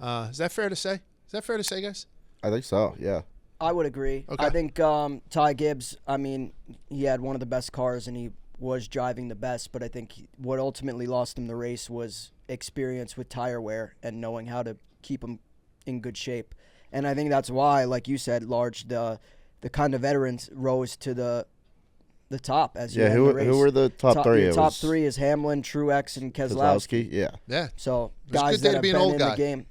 Is that fair to say? Is that fair to say, guys? I think so, yeah. I would agree. Okay. I think Ty Gibbs, I mean, he had one of the best cars and he was driving the best, but I think what ultimately lost him the race was experience with tire wear and knowing how to keep him in good shape. And I think that's why, like you said, Large, the kind of veterans rose to the top as you end the race. Who were the top 3? The top 3 is Hamlin, Truex, and Keselowski. Yeah. Yeah. So It was a guys good day that to have be an been old in guy. the game.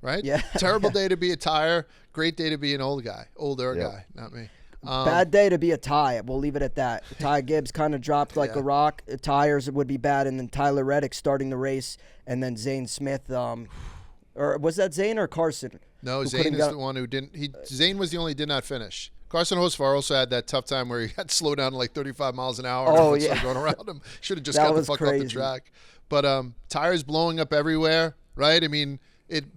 Right? Yeah. Terrible day to be a tire. Great day to be an older guy, Yep. not me. Bad day to be a tie. We'll leave it at that. Ty Gibbs kind of dropped like a rock. Tires would be bad, and then Tyler Reddick starting the race, and then Zane Smith. Or was that Zane or Carson? No, Zane is the one who didn't. Zane was the only did not finish. Carson Hocevar also had that tough time where he had to slow down to like 35 miles an hour. Oh, and yeah. going around him. Should have just That got the was fuck off crazy. the track. But tires blowing up everywhere, right? I mean,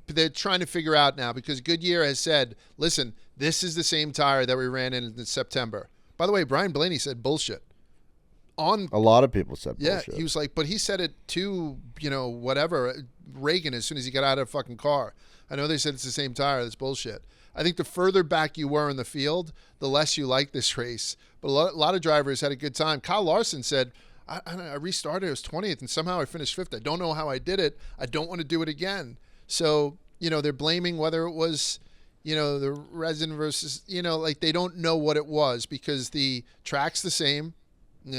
they're trying to figure out now because Goodyear has said, listen, this is the same tire that we ran in September. By the way, Brian Blaney said bullshit. A lot of people said yeah, bullshit. he was like, but he said it to, whatever, Reagan as soon as he got out of the fucking car. I know they said it's the same tire. That's bullshit. I think the further back you were in the field, the less you like this race. But a lot of drivers had a good time. Kyle Larson said, I restarted. It was 20th, and somehow I finished 5th. I don't know how I did it. I don't want to do it again. So, they're blaming whether it was, the resin versus, like they don't know what it was because the track's the same,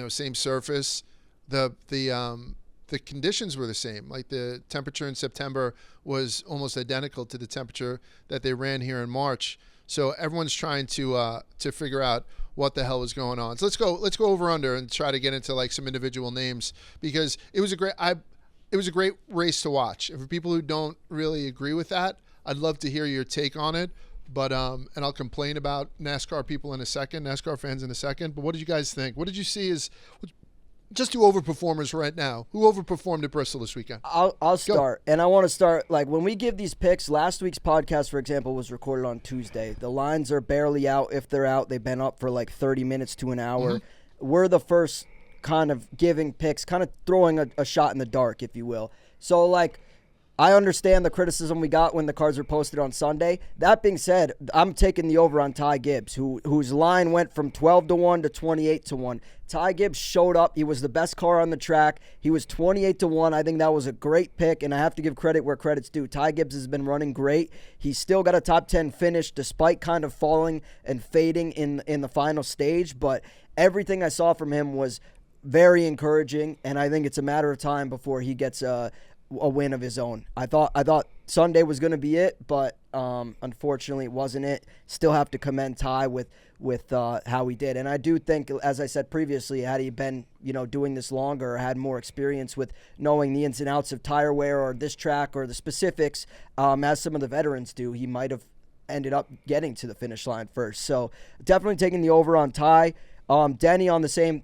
same surface. The conditions were the same. Like the temperature in September was almost identical to the temperature that they ran here in March. So everyone's trying to figure out what the hell was going on. So let's go over under and try to get into like some individual names because it was a great race to watch. And for people who don't really agree with that, I'd love to hear your take on it. But and I'll complain about NASCAR people in a second, NASCAR fans in a second. But what did you guys think? What did you see as just two overperformers right now? Who overperformed at Bristol this weekend? I'll start. And I want to start, like, when we give these picks, last week's podcast, for example, was recorded on Tuesday. The lines are barely out. If they're out, they've been up for like 30 minutes to an hour. We're the first kind of giving picks, kind of throwing a shot in the dark, if you will. So, like, I understand the criticism we got when the cards were posted on Sunday. That being said, I'm taking the over on Ty Gibbs, whose line went from 12-1 to 28-1. Ty Gibbs showed up. He was the best car on the track. He was 28-1. I think that was a great pick, and I have to give credit where credit's due. Ty Gibbs has been running great. He's still got a top 10 finish despite kind of falling and fading in the final stage, but everything I saw from him was very encouraging, and I think it's a matter of time before he gets a win of his own. I thought Sunday was going to be it, but unfortunately it wasn't it. Still have to commend Ty with how he did. And I do think, as I said previously, had he been doing this longer or had more experience with knowing the ins and outs of tire wear or this track or the specifics, as some of the veterans do, he might have ended up getting to the finish line first. So definitely taking the over on Ty. Denny on the same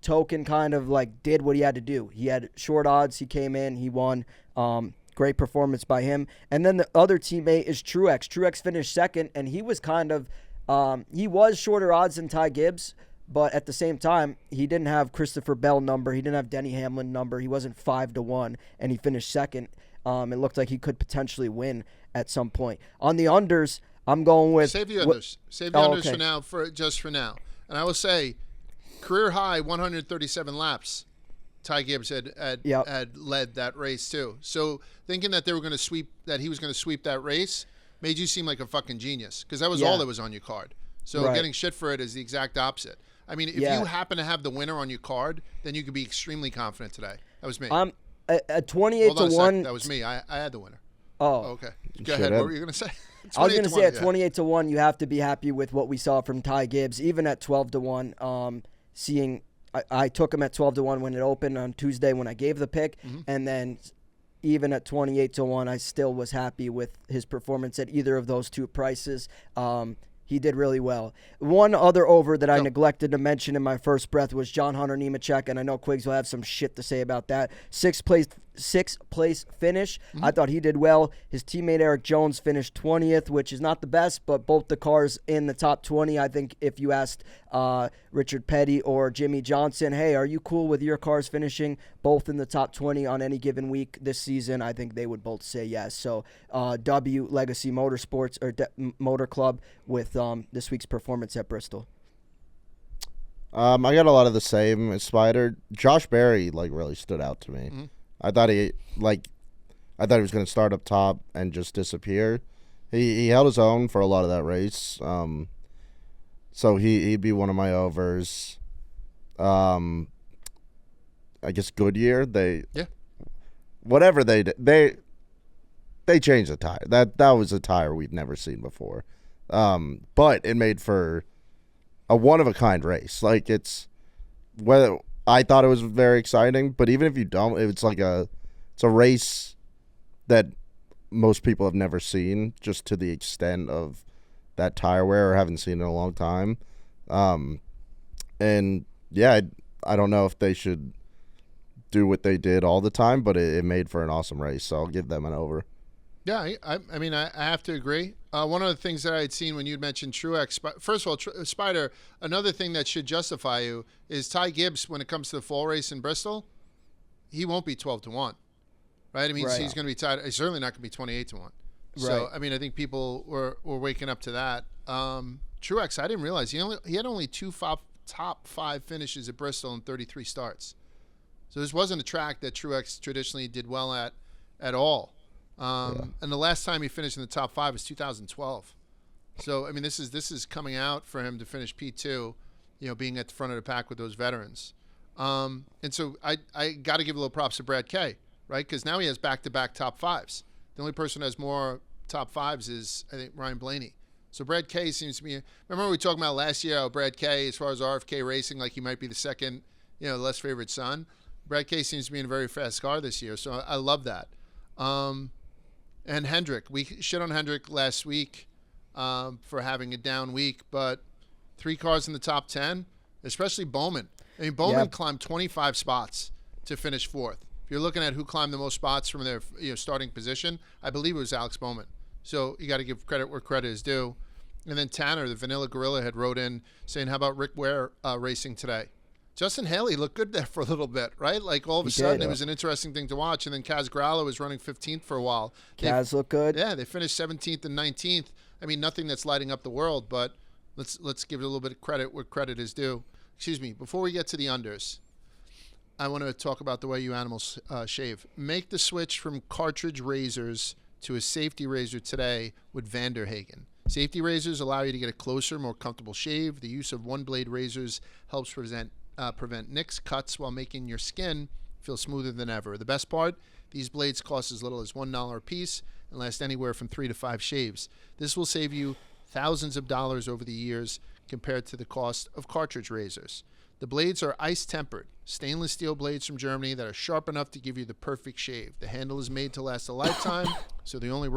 token kind of like did what he had to do. He had short odds. He came in. He won. Great performance by him. And then the other teammate is Truex. Truex finished second, and he was kind of he was shorter odds than Ty Gibbs, but at the same time, he didn't have Christopher Bell number. He didn't have Denny Hamlin number. He wasn't 5-1, and he finished second. It looked like he could potentially win at some point. On the unders, I'm going with save the unders. Save the unders for now. For now, and I will say, career high 137 laps. Ty Gibbs had led that race too. So thinking that they were going to sweep, that he was going to sweep that race, made you seem like a fucking genius because that was all that was on your card. So getting shit for it is the exact opposite. I mean, if you happen to have the winner on your card, then you could be extremely confident today. That was me. At 28-1. That was me. I had the winner. Oh, okay. Go ahead. What were you going to say? I was going to say at 28-1, you have to be happy with what we saw from Ty Gibbs. Even at 12-1, I took him at 12-1 when it opened on Tuesday when I gave the pick, and then even at 28-1, I still was happy with his performance at either of those two prices. He did really well. One other over that I neglected to mention in my first breath was John Hunter Nemechek, and I know Quiggs will have some shit to say about that. Sixth place finish. I thought he did well. His teammate Eric Jones finished 20th, which is not the best, but both the cars in the top 20. I think if you asked Richard Petty or Jimmy Johnson, hey, are you cool with your cars finishing both in the top 20 on any given week this season, I think they would both say yes. So W Legacy Motorsports or Motor Club with this week's performance at Bristol. I got a lot of the same as Spider. Josh Berry really stood out to me. I thought he was going to start up top and just disappear. He held his own for a lot of that race. So he'd be one of my overs. I guess Goodyear, whatever they did, they changed the tire. That was a tire we've never seen before. But it made for a one-of-a-kind race. It's whether I thought it was very exciting, but even if you don't, it's a race that most people have never seen, just to the extent of that tire wear or haven't seen in a long time. And yeah, I don't know if they should do what they did all the time, but it made for an awesome race, so I'll give them an over. Yeah, I mean, I have to agree. One of the things that I had seen when you'd mentioned Truex, first of all, Spider, another thing that should justify you is Ty Gibbs, when it comes to the fall race in Bristol, he won't be 12-1, right? I mean, Right. he's going to be tied. He's certainly not going to be 28-1. So, Right. I mean, I think people were waking up to that. Truex, I didn't realize he had only top 5 finishes at Bristol in 33 starts. So this wasn't a track that Truex traditionally did well at all. And the last time he finished in the top 5 was 2012. So I mean, this is coming out for him to finish P2, being at the front of the pack with those veterans. And so I got to give a little props to Brad Kay, right? Because now he has back-to-back top 5s. The only person who has more top 5s is, I think, Ryan Blaney. So Brad Kay seems to be. Remember we talked about last year how Brad Kay, as far as RFK racing, like he might be the second, less favorite son. Brad Kay seems to be in a very fast car this year, so I love that. And Hendrick, we shit on Hendrick last week for having a down week, but 3 cars in the top 10, especially Bowman. I mean, Bowman climbed 25 spots to finish 4th. If you're looking at who climbed the most spots from their starting position, I believe it was Alex Bowman. So you got to give credit where credit is due. And then Tanner, the Vanilla Gorilla, had wrote in saying, how about Rick Ware racing today? Justin Haley looked good there for a little bit, right? Like all of a sudden, it was an interesting thing to watch. And then Kaz Gralla was running 15th for a while. Kaz looked good. Yeah, they finished 17th and 19th. I mean, nothing that's lighting up the world, but let's give it a little bit of credit where credit is due. Excuse me. Before we get to the unders, I want to talk about the way you animals shave. Make the switch from cartridge razors to a safety razor today with Vanderhagen. Safety razors allow you to get a closer, more comfortable shave. The use of one-blade razors helps prevent nicks, cuts, while making your skin feel smoother than ever. The best part, these blades cost as little as $1 a piece and last anywhere from 3 to 5 shaves. This will save you thousands of dollars over the years compared to the cost of cartridge razors. The blades are ice-tempered, stainless steel blades from Germany that are sharp enough to give you the perfect shave. The handle is made to last a lifetime, so the only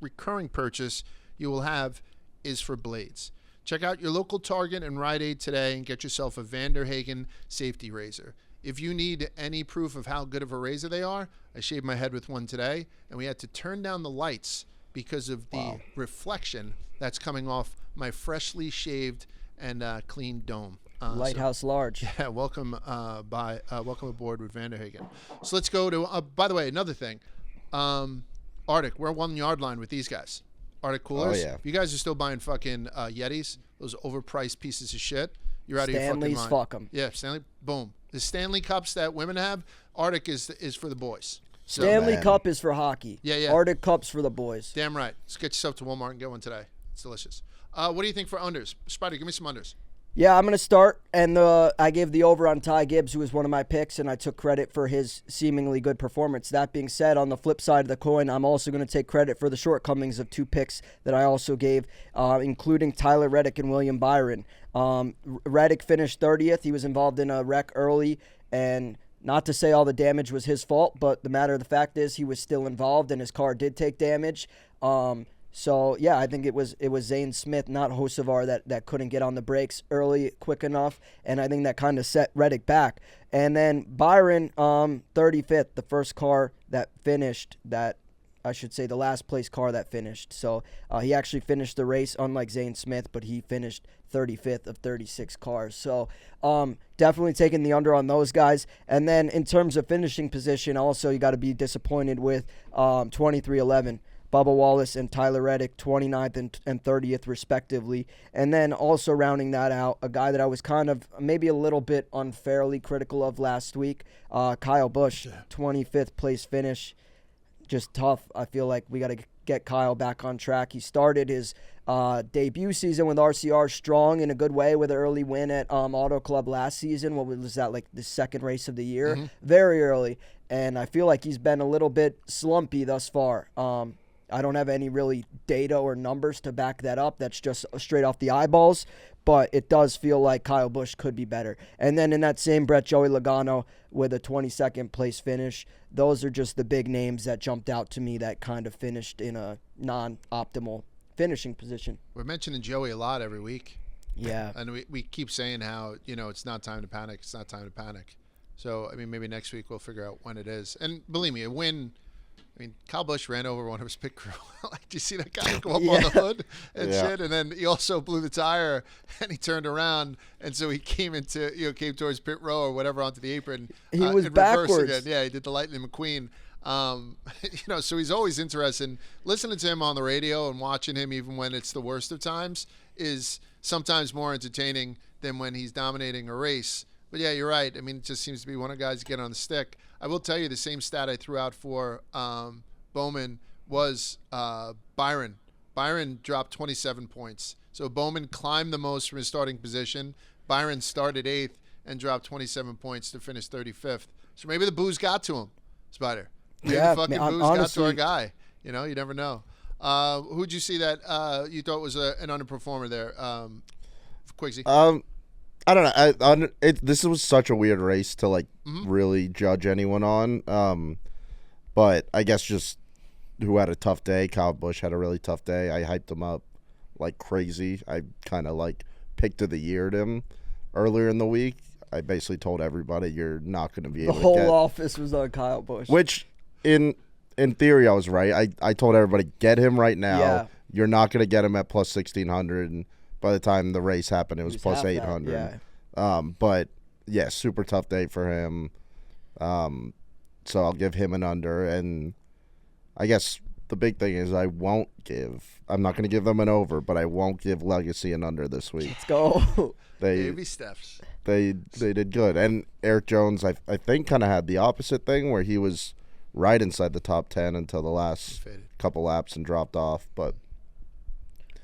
recurring purchase you will have is for blades. Check out your local Target and Rite Aid today and get yourself a Vanderhagen safety razor. If you need any proof of how good of a razor they are, I shaved my head with one today, and we had to turn down the lights because of the reflection that's coming off my freshly shaved and clean dome. Lighthouse Large. Yeah, welcome aboard with Vanderhagen. So let's go to, by the way, another thing. Arctic, we're 1 yard line with these guys. Arctic Coolers. Oh, yeah. If you guys are still buying fucking Yetis, those overpriced pieces of shit, you're out of your fucking mind. Stanley's, fuck 'em. Yeah, Stanley, boom. The Stanley Cups that women have, Arctic is for the boys. So, Stanley man. Cup is for hockey. Yeah. Arctic Cup's for the boys. damn right. Let's get yourself to Walmart and get one today. It's delicious. What do you think for unders? Spider, give me some unders. Yeah, I'm going to start, and I gave the over on Ty Gibbs, who was one of my picks, and I took credit for his seemingly good performance. That being said, on the flip side of the coin, I'm also going to take credit for the shortcomings of 2 picks that I also gave, including Tyler Reddick and William Byron. Reddick finished 30th. He was involved in a wreck early, and not to say all the damage was his fault, but the matter of the fact is he was still involved, and his car did take damage. So, yeah, I think it was Zane Smith, not Hocevar, that couldn't get on the brakes early quick enough, and I think that kind of set Reddick back. And then Byron, 35th, the first car that finished, the last place car that finished. So he actually finished the race, unlike Zane Smith, but he finished 35th of 36 cars. So definitely taking the under on those guys. And then in terms of finishing position, also you got to be disappointed with 23-11. Bubba Wallace and Tyler Reddick, 29th and 30th, respectively. And then also rounding that out, a guy that I was kind of maybe a little bit unfairly critical of last week, Kyle Busch, 25th place finish. Just tough. I feel like we got to get Kyle back on track. He started his debut season with RCR strong in a good way with an early win at Auto Club last season. What was that, like the second race of the year? Mm-hmm. Very early. And I feel like he's been a little bit slumpy thus far. I don't have any really data or numbers to back that up. That's just straight off the eyeballs. But it does feel like Kyle Busch could be better. And then in that same breath, Joey Logano with a 22nd place finish. Those are just the big names that jumped out to me that kind of finished in a non-optimal finishing position. We're mentioning Joey a lot every week. Yeah. And we keep saying how, it's not time to panic. It's not time to panic. So, I mean, maybe next week we'll figure out when it is. And believe me, a win. I mean, Kyle Busch ran over one of his pit crew. Like, do you see that guy go up on the hood and shit? And then he also blew the tire and he turned around. And so he came came towards pit row or whatever onto the apron. He was in backwards. Reverse again. Yeah, he did the Lightning McQueen. So he's always interesting. Listening to him on the radio and watching him, even when it's the worst of times, is sometimes more entertaining than when he's dominating a race. But yeah, you're right. I mean, it just seems to be one of the guys to get on the stick. I will tell you the same stat I threw out for Bowman was Byron. Byron dropped 27 points. So Bowman climbed the most from his starting position. Byron started 8th and dropped 27 points to finish 35th. So maybe the booze got to him, Spider. Maybe fucking booze got to our guy. You never know. Who'd you see that you thought was an underperformer there, Quigsy? I don't know. This was such a weird race to really judge anyone on. But I guess just who had a tough day. Kyle Busch had a really tough day. I hyped him up like crazy. I kind of picked of the year to him earlier in the week. I basically told everybody you're not going to be able to get. The whole office was on Kyle Busch. Which in theory I was right. I told everybody get him right now. Yeah. You're not going to get him at plus 1,600 and by the time the race happened, it was plus 800. But yeah, super tough day for him. So I'll give him an under. And I guess the big thing is I'm not going to give them an over, but I won't give Legacy an under this week. Let's go. Baby steps. They did good. And Eric Jones, I think, kind of had the opposite thing where he was right inside the top 10 until the last couple laps and dropped off. But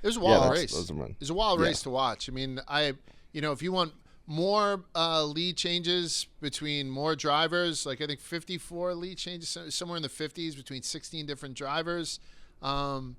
it was a wild race. It was a wild race to watch. I mean, if you want more lead changes between more drivers, I think 54 lead changes, somewhere in the 50s between 16 different drivers. And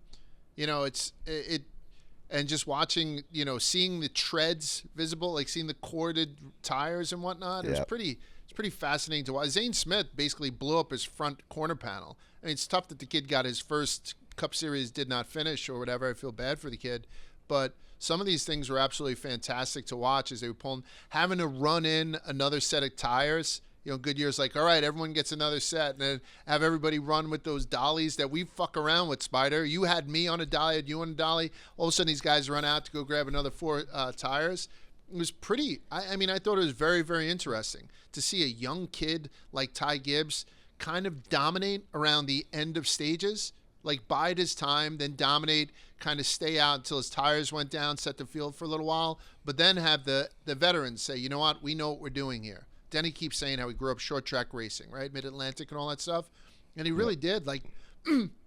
just watching, seeing the treads visible, seeing the corded tires and whatnot. It's pretty fascinating to watch. Zane Smith basically blew up his front corner panel. I mean, it's tough that the kid got his first Cup Series, did not finish or whatever. I feel bad for the kid. But some of these things were absolutely fantastic to watch as they were pulling, having to run in another set of tires. Goodyear's all right, everyone gets another set, and then have everybody run with those dollies that we fuck around with, Spider. You had me on a dolly, had you on a dolly. All of a sudden, these guys run out to go grab another 4 tires. It was pretty, I thought it was very, very interesting to see a young kid like Ty Gibbs kind of dominate around the end of stages, bide his time, then dominate, kind of stay out until his tires went down, set the field for a little while, but then have the veterans say, you know what, we know what we're doing here. Denny keeps saying how he grew up short track racing, right? Mid-Atlantic and all that stuff. And he really did.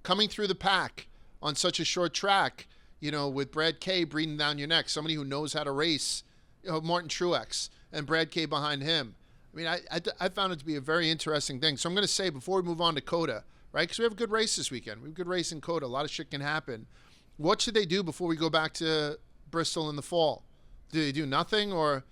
Coming through the pack on such a short track, with Brad Kay breathing down your neck, somebody who knows how to race, Martin Truex and Brad Kay behind him. I mean, I found it to be a very interesting thing. So I'm going to say, before we move on to COTA, right? Because we have a good race this weekend. We have a good race in COTA. A lot of shit can happen. What should they do before we go back to Bristol in the fall? Do they do nothing? Or,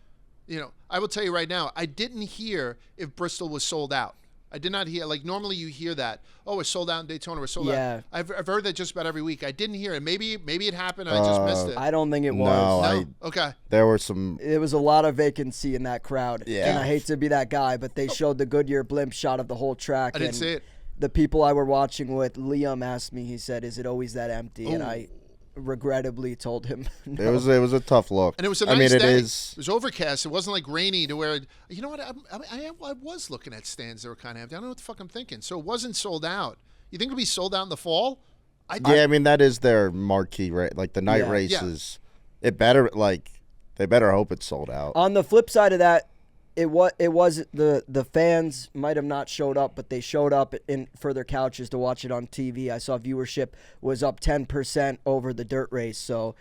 I will tell you right now, I didn't hear if Bristol was sold out. I did not hear, normally you hear that. Oh, we're sold out in Daytona. We're sold out. I've heard that just about every week. I didn't hear it. Maybe it happened. I just missed it. I don't think it was. No? Okay. There were some. There was a lot of vacancy in that crowd. Yeah. And I hate to be that guy, but they showed the Goodyear blimp shot of the whole track. I didn't see it. The people I were watching with, Liam asked me, he said, is it always that empty? Ooh. And I regrettably told him no. It was a tough look. And it was a nice day. It was overcast. It wasn't rainy to where, you know what, I was looking at stands that were kind of empty. I don't know what the fuck I'm thinking. So it wasn't sold out. You think it'll be sold out in the fall? That is their marquee, right? The night races. It better, they better hope it's sold out. On the flip side of that, it was the fans might have not showed up, but they showed up for their couches to watch it on TV. I saw viewership was up 10% over the dirt race, so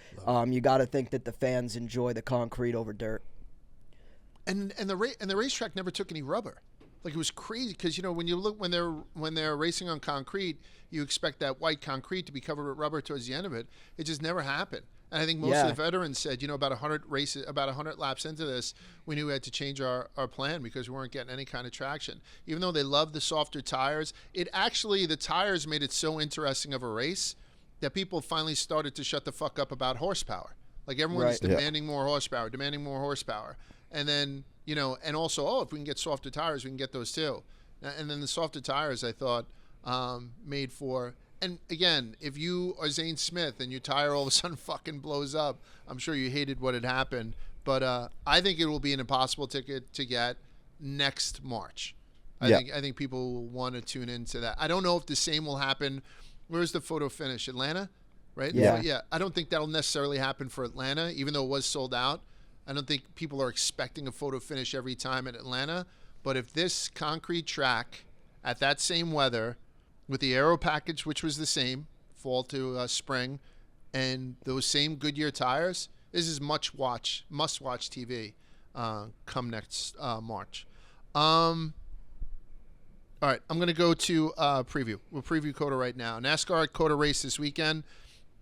you got to think that the fans enjoy the concrete over dirt. And the racetrack never took any rubber. It was crazy because when you look when they're racing on concrete, you expect that white concrete to be covered with rubber towards the end of it. It just never happened. And I think most of the veterans said, about 100 laps into this, we knew we had to change our plan because we weren't getting any kind of traction. Even though they loved the softer tires, the tires made it so interesting of a race that people finally started to shut the fuck up about horsepower. Like everyone is demanding more horsepower, and then and also if we can get softer tires, we can get those too. And then the softer tires, I thought, made for. And again, if you are Zane Smith and your tire all of a sudden fucking blows up, I'm sure you hated what had happened. But I think it will be an impossible ticket to get next March. I think people will want to tune into that. I don't know if the same will happen. Where's the photo finish? Atlanta, right? Yeah. So, yeah. I don't think that'll necessarily happen for Atlanta, even though it was sold out. I don't think people are expecting a photo finish every time at Atlanta. But if this concrete track at that same weather, with the aero package, which was the same, fall to spring, and those same Goodyear tires, this is must-watch TV come next March. All right, I'm going to go to preview. We'll preview COTA right now. NASCAR at COTA race this weekend,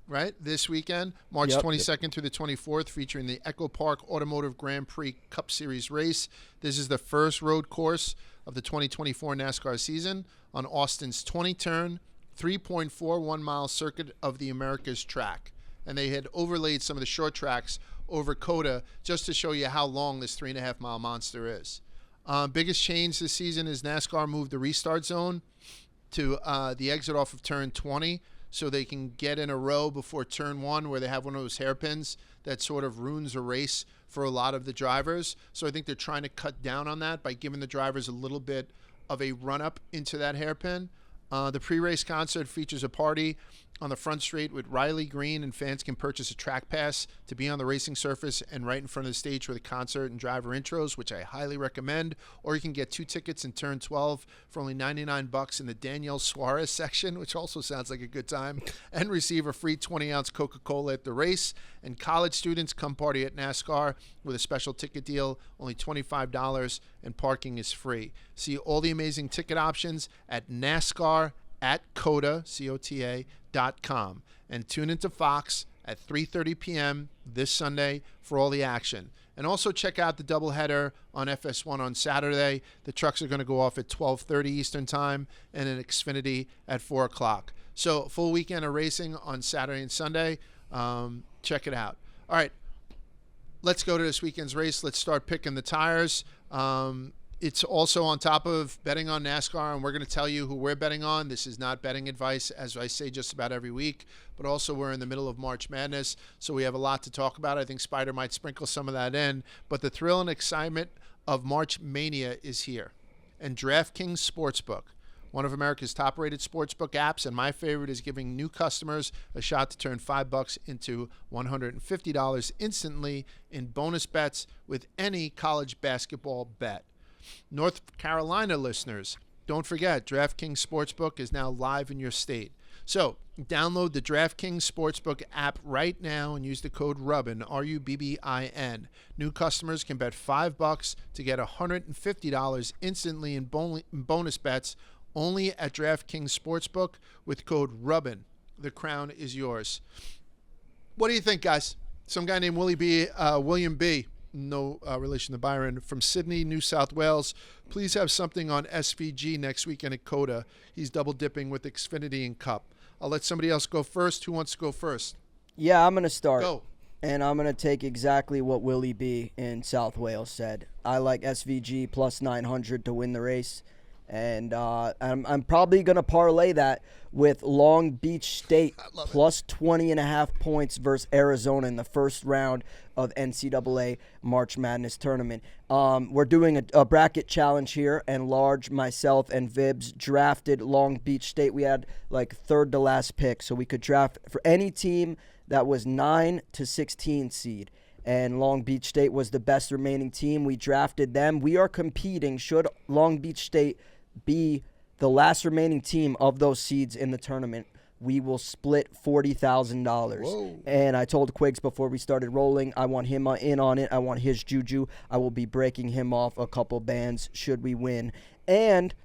right? This weekend, March 22nd through the 24th, featuring the Echo Park Automotive Grand Prix Cup Series race. This is the first road course of the 2024 NASCAR season on Austin's 20-turn, 3.41-mile circuit of the Americas track. And they had overlaid some of the short tracks over COTA just to show you how long this 3.5-mile monster is. Biggest change this season is NASCAR moved the restart zone to the exit off of turn 20 so they can get in a row before turn 1 where they have one of those hairpins that sort of ruins a race for a lot of the drivers. So I think they're trying to cut down on that by giving the drivers a little bit of a run-up into that hairpin. The pre-race concert features a party on the front straight with Riley Green, and fans can purchase a track pass to be on the racing surface and right in front of the stage for the concert and driver intros, which I highly recommend. Or you can get 2 tickets in turn 12 for only $99 in the Daniel Suarez section, which also sounds like a good time, and receive a free 20-ounce Coca-Cola at the race. And college students come party at NASCAR with a special ticket deal, only $25, and parking is free. See all the amazing ticket options at NASCAR at COTA, COTA.com, and tune into Fox at 3:30 p.m. this Sunday for all the action. And also check out the doubleheader on FS1 on Saturday. The trucks are going to go off at 12:30 Eastern Time and in Xfinity at 4 o'clock. So full weekend of racing on Saturday and Sunday. Check it out. All right, let's go to this weekend's race. Let's start picking the tires. It's also on top of betting on NASCAR, and we're going to tell you who we're betting on. This is not betting advice, as I say just about every week, but also we're in the middle of March Madness, so we have a lot to talk about. I think Spider might sprinkle some of that in, but the thrill and excitement of March Mania is here. And DraftKings Sportsbook, one of America's top-rated sportsbook apps, and my favorite, is giving new customers a shot to turn $5 into $150 instantly in bonus bets with any college basketball bet. North Carolina listeners, don't forget, DraftKings Sportsbook is now live in your state. So download the DraftKings Sportsbook app right now and use the code Rubbin, RUBBIN. New customers can bet $5 to get $150 instantly in bonus bets only at DraftKings Sportsbook with code Rubbin. The crown is yours. What do you think, guys? Some guy named William B., no relation to Byron, from Sydney, New South Wales. Please have something on SVG next weekend at COTA. He's double dipping with Xfinity and Cup. I'll let somebody else go first. Who wants to go first? Yeah, I'm going to start. Go. And I'm going to take exactly what Willie B in South Wales said. I like SVG plus 900 to win the race. And I'm probably going to parlay that with Long Beach State plus 20.5 points versus Arizona in the first round of NCAA March Madness tournament. We're doing a bracket challenge here, and Large, myself, and Vibs drafted Long Beach State. We had like third to last pick, so we could draft for any team that was 9 to 16 seed. And Long Beach State was the best remaining team. We drafted them. We are competing. Should Long Beach State be the last remaining team of those seeds in the tournament, we will split $40,000. And I told Quiggs before we started rolling, I want him in on it. I want his juju. I will be breaking him off a couple bands should we win. And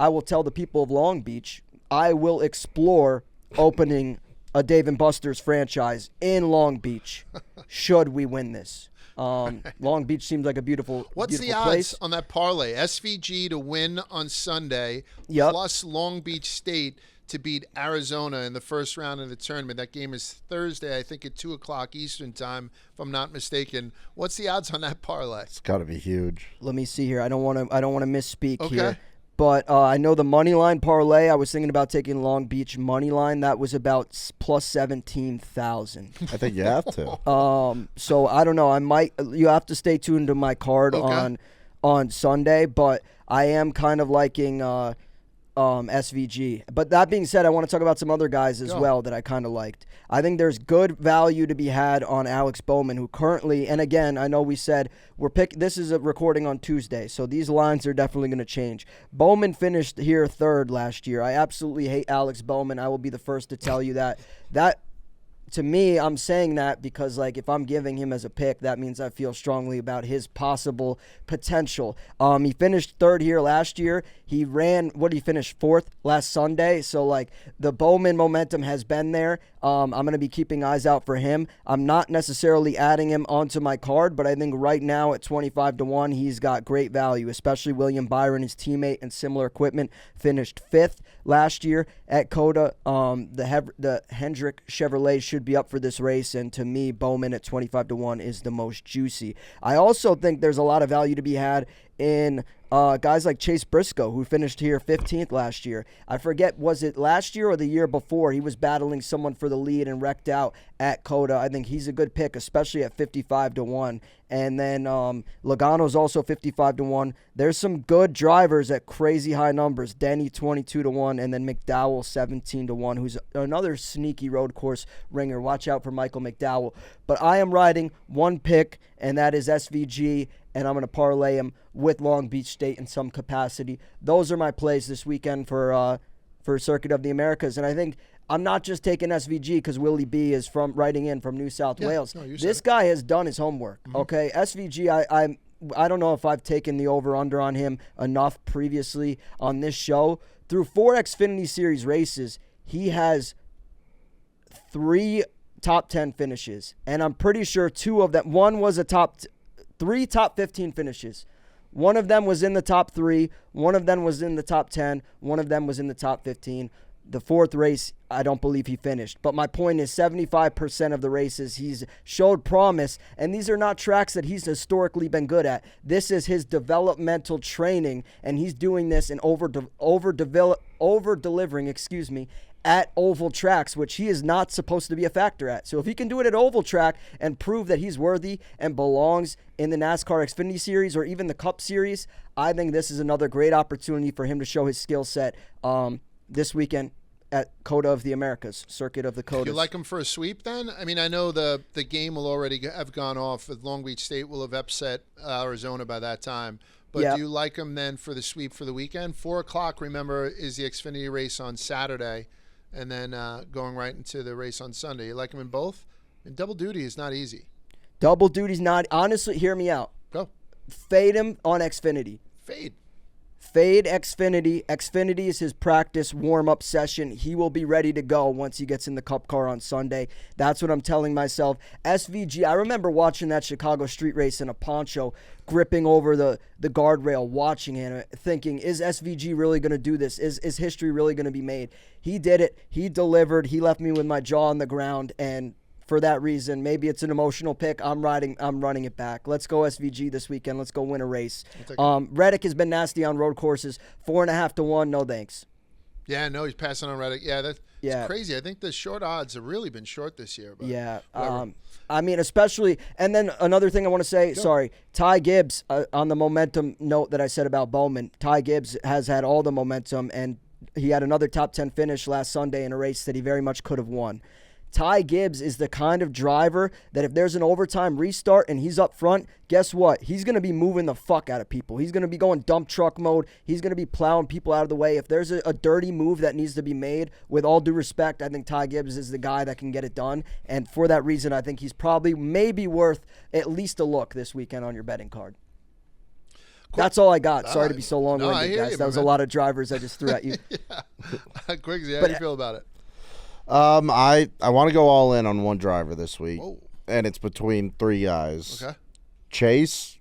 I will tell the people of Long Beach, I will explore opening a Dave & Buster's franchise in Long Beach should we win this. Long Beach seems like a beautiful What's beautiful the odds place. on that parlay? SVG to win on Sunday, Yep. plus Long Beach State to beat Arizona in the first round of the tournament. That game is Thursday, I think, at 2 o'clock Eastern time, if I'm not mistaken. What's the odds on that parlay? It's got to be huge. Let me see here. I don't want to misspeak Okay. here. But I know the money line parlay. I was thinking about taking Long Beach money line. That was about plus 17,000. I think you have to. So I don't know. I might. You have to stay tuned to my card on Sunday. But I am kind of liking SVG. But that being said, I want to talk about some other guys as well that I kind of liked. I think there's good value to be had on Alex Bowman, who currently, and again, I know we said this is a recording on Tuesday, so these lines are definitely going to change. Bowman finished here third last year. I absolutely hate Alex Bowman. I will be the first to tell you that. To me, I'm saying that because, like, if I'm giving him as a pick, that means I feel strongly about his possible potential. He finished third here last year. He finished fourth last Sunday. So, like, the Bowman momentum has been there. I'm going to be keeping eyes out for him. I'm not necessarily adding him onto my card, but I think right now at 25-1, he's got great value, especially William Byron, his teammate and similar equipment, finished fifth last year at COTA. The Hendrick Chevrolet should be up for this race, and to me, Bowman at 25-1 is the most juicy. I also think there's a lot of value to be had in guys like Chase Briscoe, who finished here 15th last year. I forget, was it last year or the year before? He was battling someone for the lead and wrecked out at COTA. I think he's a good pick, especially at 55-1. And then Logano's also 55-1. There's some good drivers at crazy high numbers. Denny 22-1, and then McDowell 17-1, who's another sneaky road course ringer. Watch out for Michael McDowell. But I am riding one pick, and that is SVG, and I'm going to parlay him with Long Beach State in some capacity. Those are my plays this weekend for Circuit of the Americas. And I think I'm not just taking SVG because Willie B is writing in from New South Wales. No, this guy has done his homework. Mm-hmm. Okay, SVG, I don't know if I've taken the over-under on him enough previously on this show. Through 4 Xfinity Series races, he has 3 top 10 finishes. And I'm pretty sure 2 of them, one was three top 15 finishes. One of them was in the top 3. One of them was in the top 10. One of them was in the top 15. The 4th race, I don't believe he finished. But my point is 75% of the races he's showed promise, and these are not tracks that he's historically been good at. This is his developmental training, and he's doing this and over-delivering, at oval tracks, which he is not supposed to be a factor at. So if he can do it at oval track and prove that he's worthy and belongs in the NASCAR Xfinity Series or even the Cup Series, I think this is another great opportunity for him to show his skill set this weekend at COTA of the Americas, Circuit of the COTAs. Do you like him for a sweep then? I mean, I know the game will already have gone off. Long Beach State will have upset Arizona by that time. But do you like him then for the sweep for the weekend? 4 o'clock, remember, is the Xfinity race on Saturday, and then going right into the race on Sunday. You like him in both? And double duty is not easy. Double duty's not. Honestly, hear me out. Go. Fade him on Xfinity. Fade Xfinity. Xfinity is his practice warm-up session. He will be ready to go once he gets in the Cup car on Sunday. That's what I'm telling myself. SVG, I remember watching that Chicago street race in a poncho, gripping over the guardrail, watching it, thinking, is SVG really going to do this? Is history really going to be made? He did it. He delivered. He left me with my jaw on the ground, and for that reason, maybe it's an emotional pick. I'm running it back. Let's go SVG this weekend. Let's go win a race. Reddick has been nasty on road courses. 4.5-1. No thanks. Yeah, no, he's passing on Reddick. Yeah, that's crazy. I think the short odds have really been short this year. But yeah. I mean, especially, and then another thing I want to say, Ty Gibbs, on the momentum note that I said about Bowman, Ty Gibbs has had all the momentum, and he had another top 10 finish last Sunday in a race that he very much could have won. Ty Gibbs is the kind of driver that if there's an overtime restart and he's up front, guess what? He's going to be moving the fuck out of people. He's going to be going dump truck mode. He's going to be plowing people out of the way. If there's a dirty move that needs to be made, with all due respect, I think Ty Gibbs is the guy that can get it done. And for that reason, I think he's probably maybe worth at least a look this weekend on your betting card. That's all I got. Sorry to be so long-winded, guys. That was a lot of drivers I just threw at you. Quiggsy, how do you feel about it? I want to go all in on one driver this week. Whoa. And it's between 3 guys. Okay. Chase,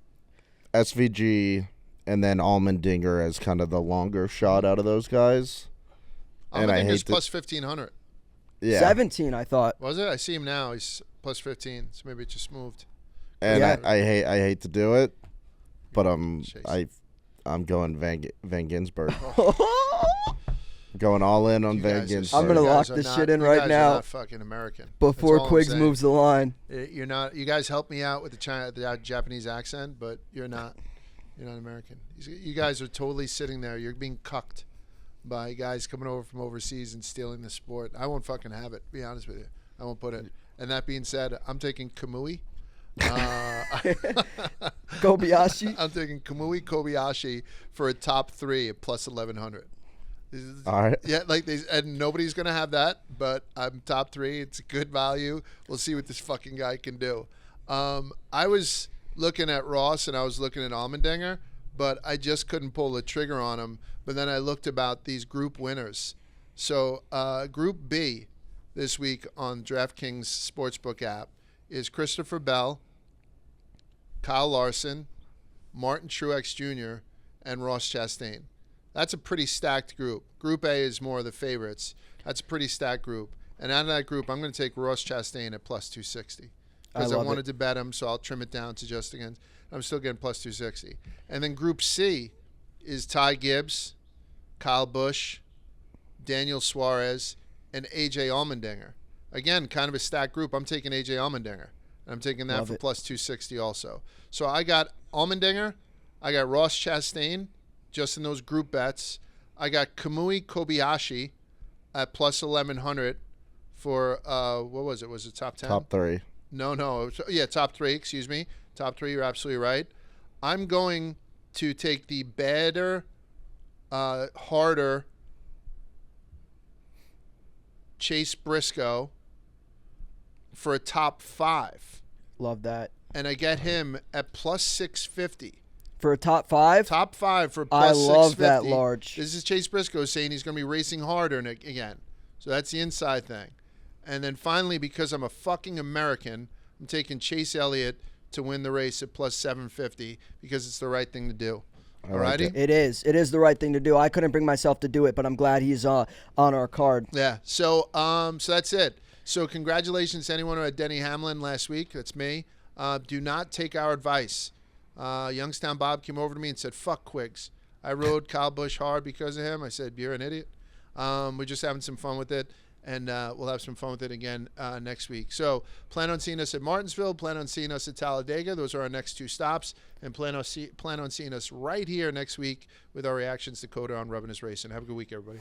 SVG, and then Allmendinger as kind of the longer shot out of those guys. And I Allmendinger's hate plus 1,500. Yeah. 17, I thought. Was it? I see him now. He's plus 15. So maybe it just moved. And Yeah. I hate to do it, but Chase. I'm going Van Ginsberg. Going all in on You Van guys are- Ginsberg. I'm gonna you lock guys are this not- shit in you right guys are now. not fucking American. Before That's all I'm Quiggs saying. moves the line. You're not. You guys help me out with the Japanese accent, but you're not. You're not American. You guys are totally sitting there. You're being cucked by guys coming over from overseas and stealing the sport. I won't fucking have it. Be honest with you. I won't put it. And that being said, I'm taking Kamui. Kobayashi. I'm taking Kamui Kobayashi for a top 3 at plus 1,100. All right. Yeah, and nobody's gonna have that, but I'm top 3. It's a good value. We'll see what this fucking guy can do. I was looking at Ross and I was looking at Allmendinger, but I just couldn't pull the trigger on him. But then I looked about these group winners. So Group B this week on DraftKings Sportsbook app is Christopher Bell, Kyle Larson, Martin Truex Jr., and Ross Chastain. That's a pretty stacked group. Group A is more of the favorites. That's a pretty stacked group. And out of that group, I'm going to take Ross Chastain at plus 260. Because I wanted to bet him, so I'll trim it down to just against. I'm still getting plus 260. And then Group C is Ty Gibbs, Kyle Busch, Daniel Suarez, and A.J. Allmendinger. Again, kind of a stacked group. I'm taking A.J. Allmendinger. I'm taking that for plus 260 also. So I got Allmendinger. I got Ross Chastain just in those group bets. I got Kamui Kobayashi at plus 1,100 for, what was it? Was it top 10? Top 3. No. Top 3, excuse me. Top 3, you're absolutely right. I'm going to take the better, harder Chase Briscoe for a top 5. Love that. And I get him at plus 650. For a top 5? Top 5 for I plus 650. love that large. This is Chase Briscoe saying he's going to be racing harder again. So that's the inside thing. And then finally, because I'm a fucking American, I'm taking Chase Elliott to win the race at plus 750 because it's the right thing to do. Alrighty? It is. It is the right thing to do. I couldn't bring myself to do it, but I'm glad he's on our card. Yeah. So that's it. So congratulations to anyone who had Denny Hamlin last week. That's me. Do not take our advice. Youngstown Bob came over to me and said, fuck Quiggs. I rode Kyle Busch hard because of him. I said, you're an idiot. We're just having some fun with it. And we'll have some fun with it again next week. So plan on seeing us at Martinsville. Plan on seeing us at Talladega. Those are our next 2 stops. And plan on seeing us right here next week with our reactions to Coda on Rubbin' Racing. Have a good week, everybody.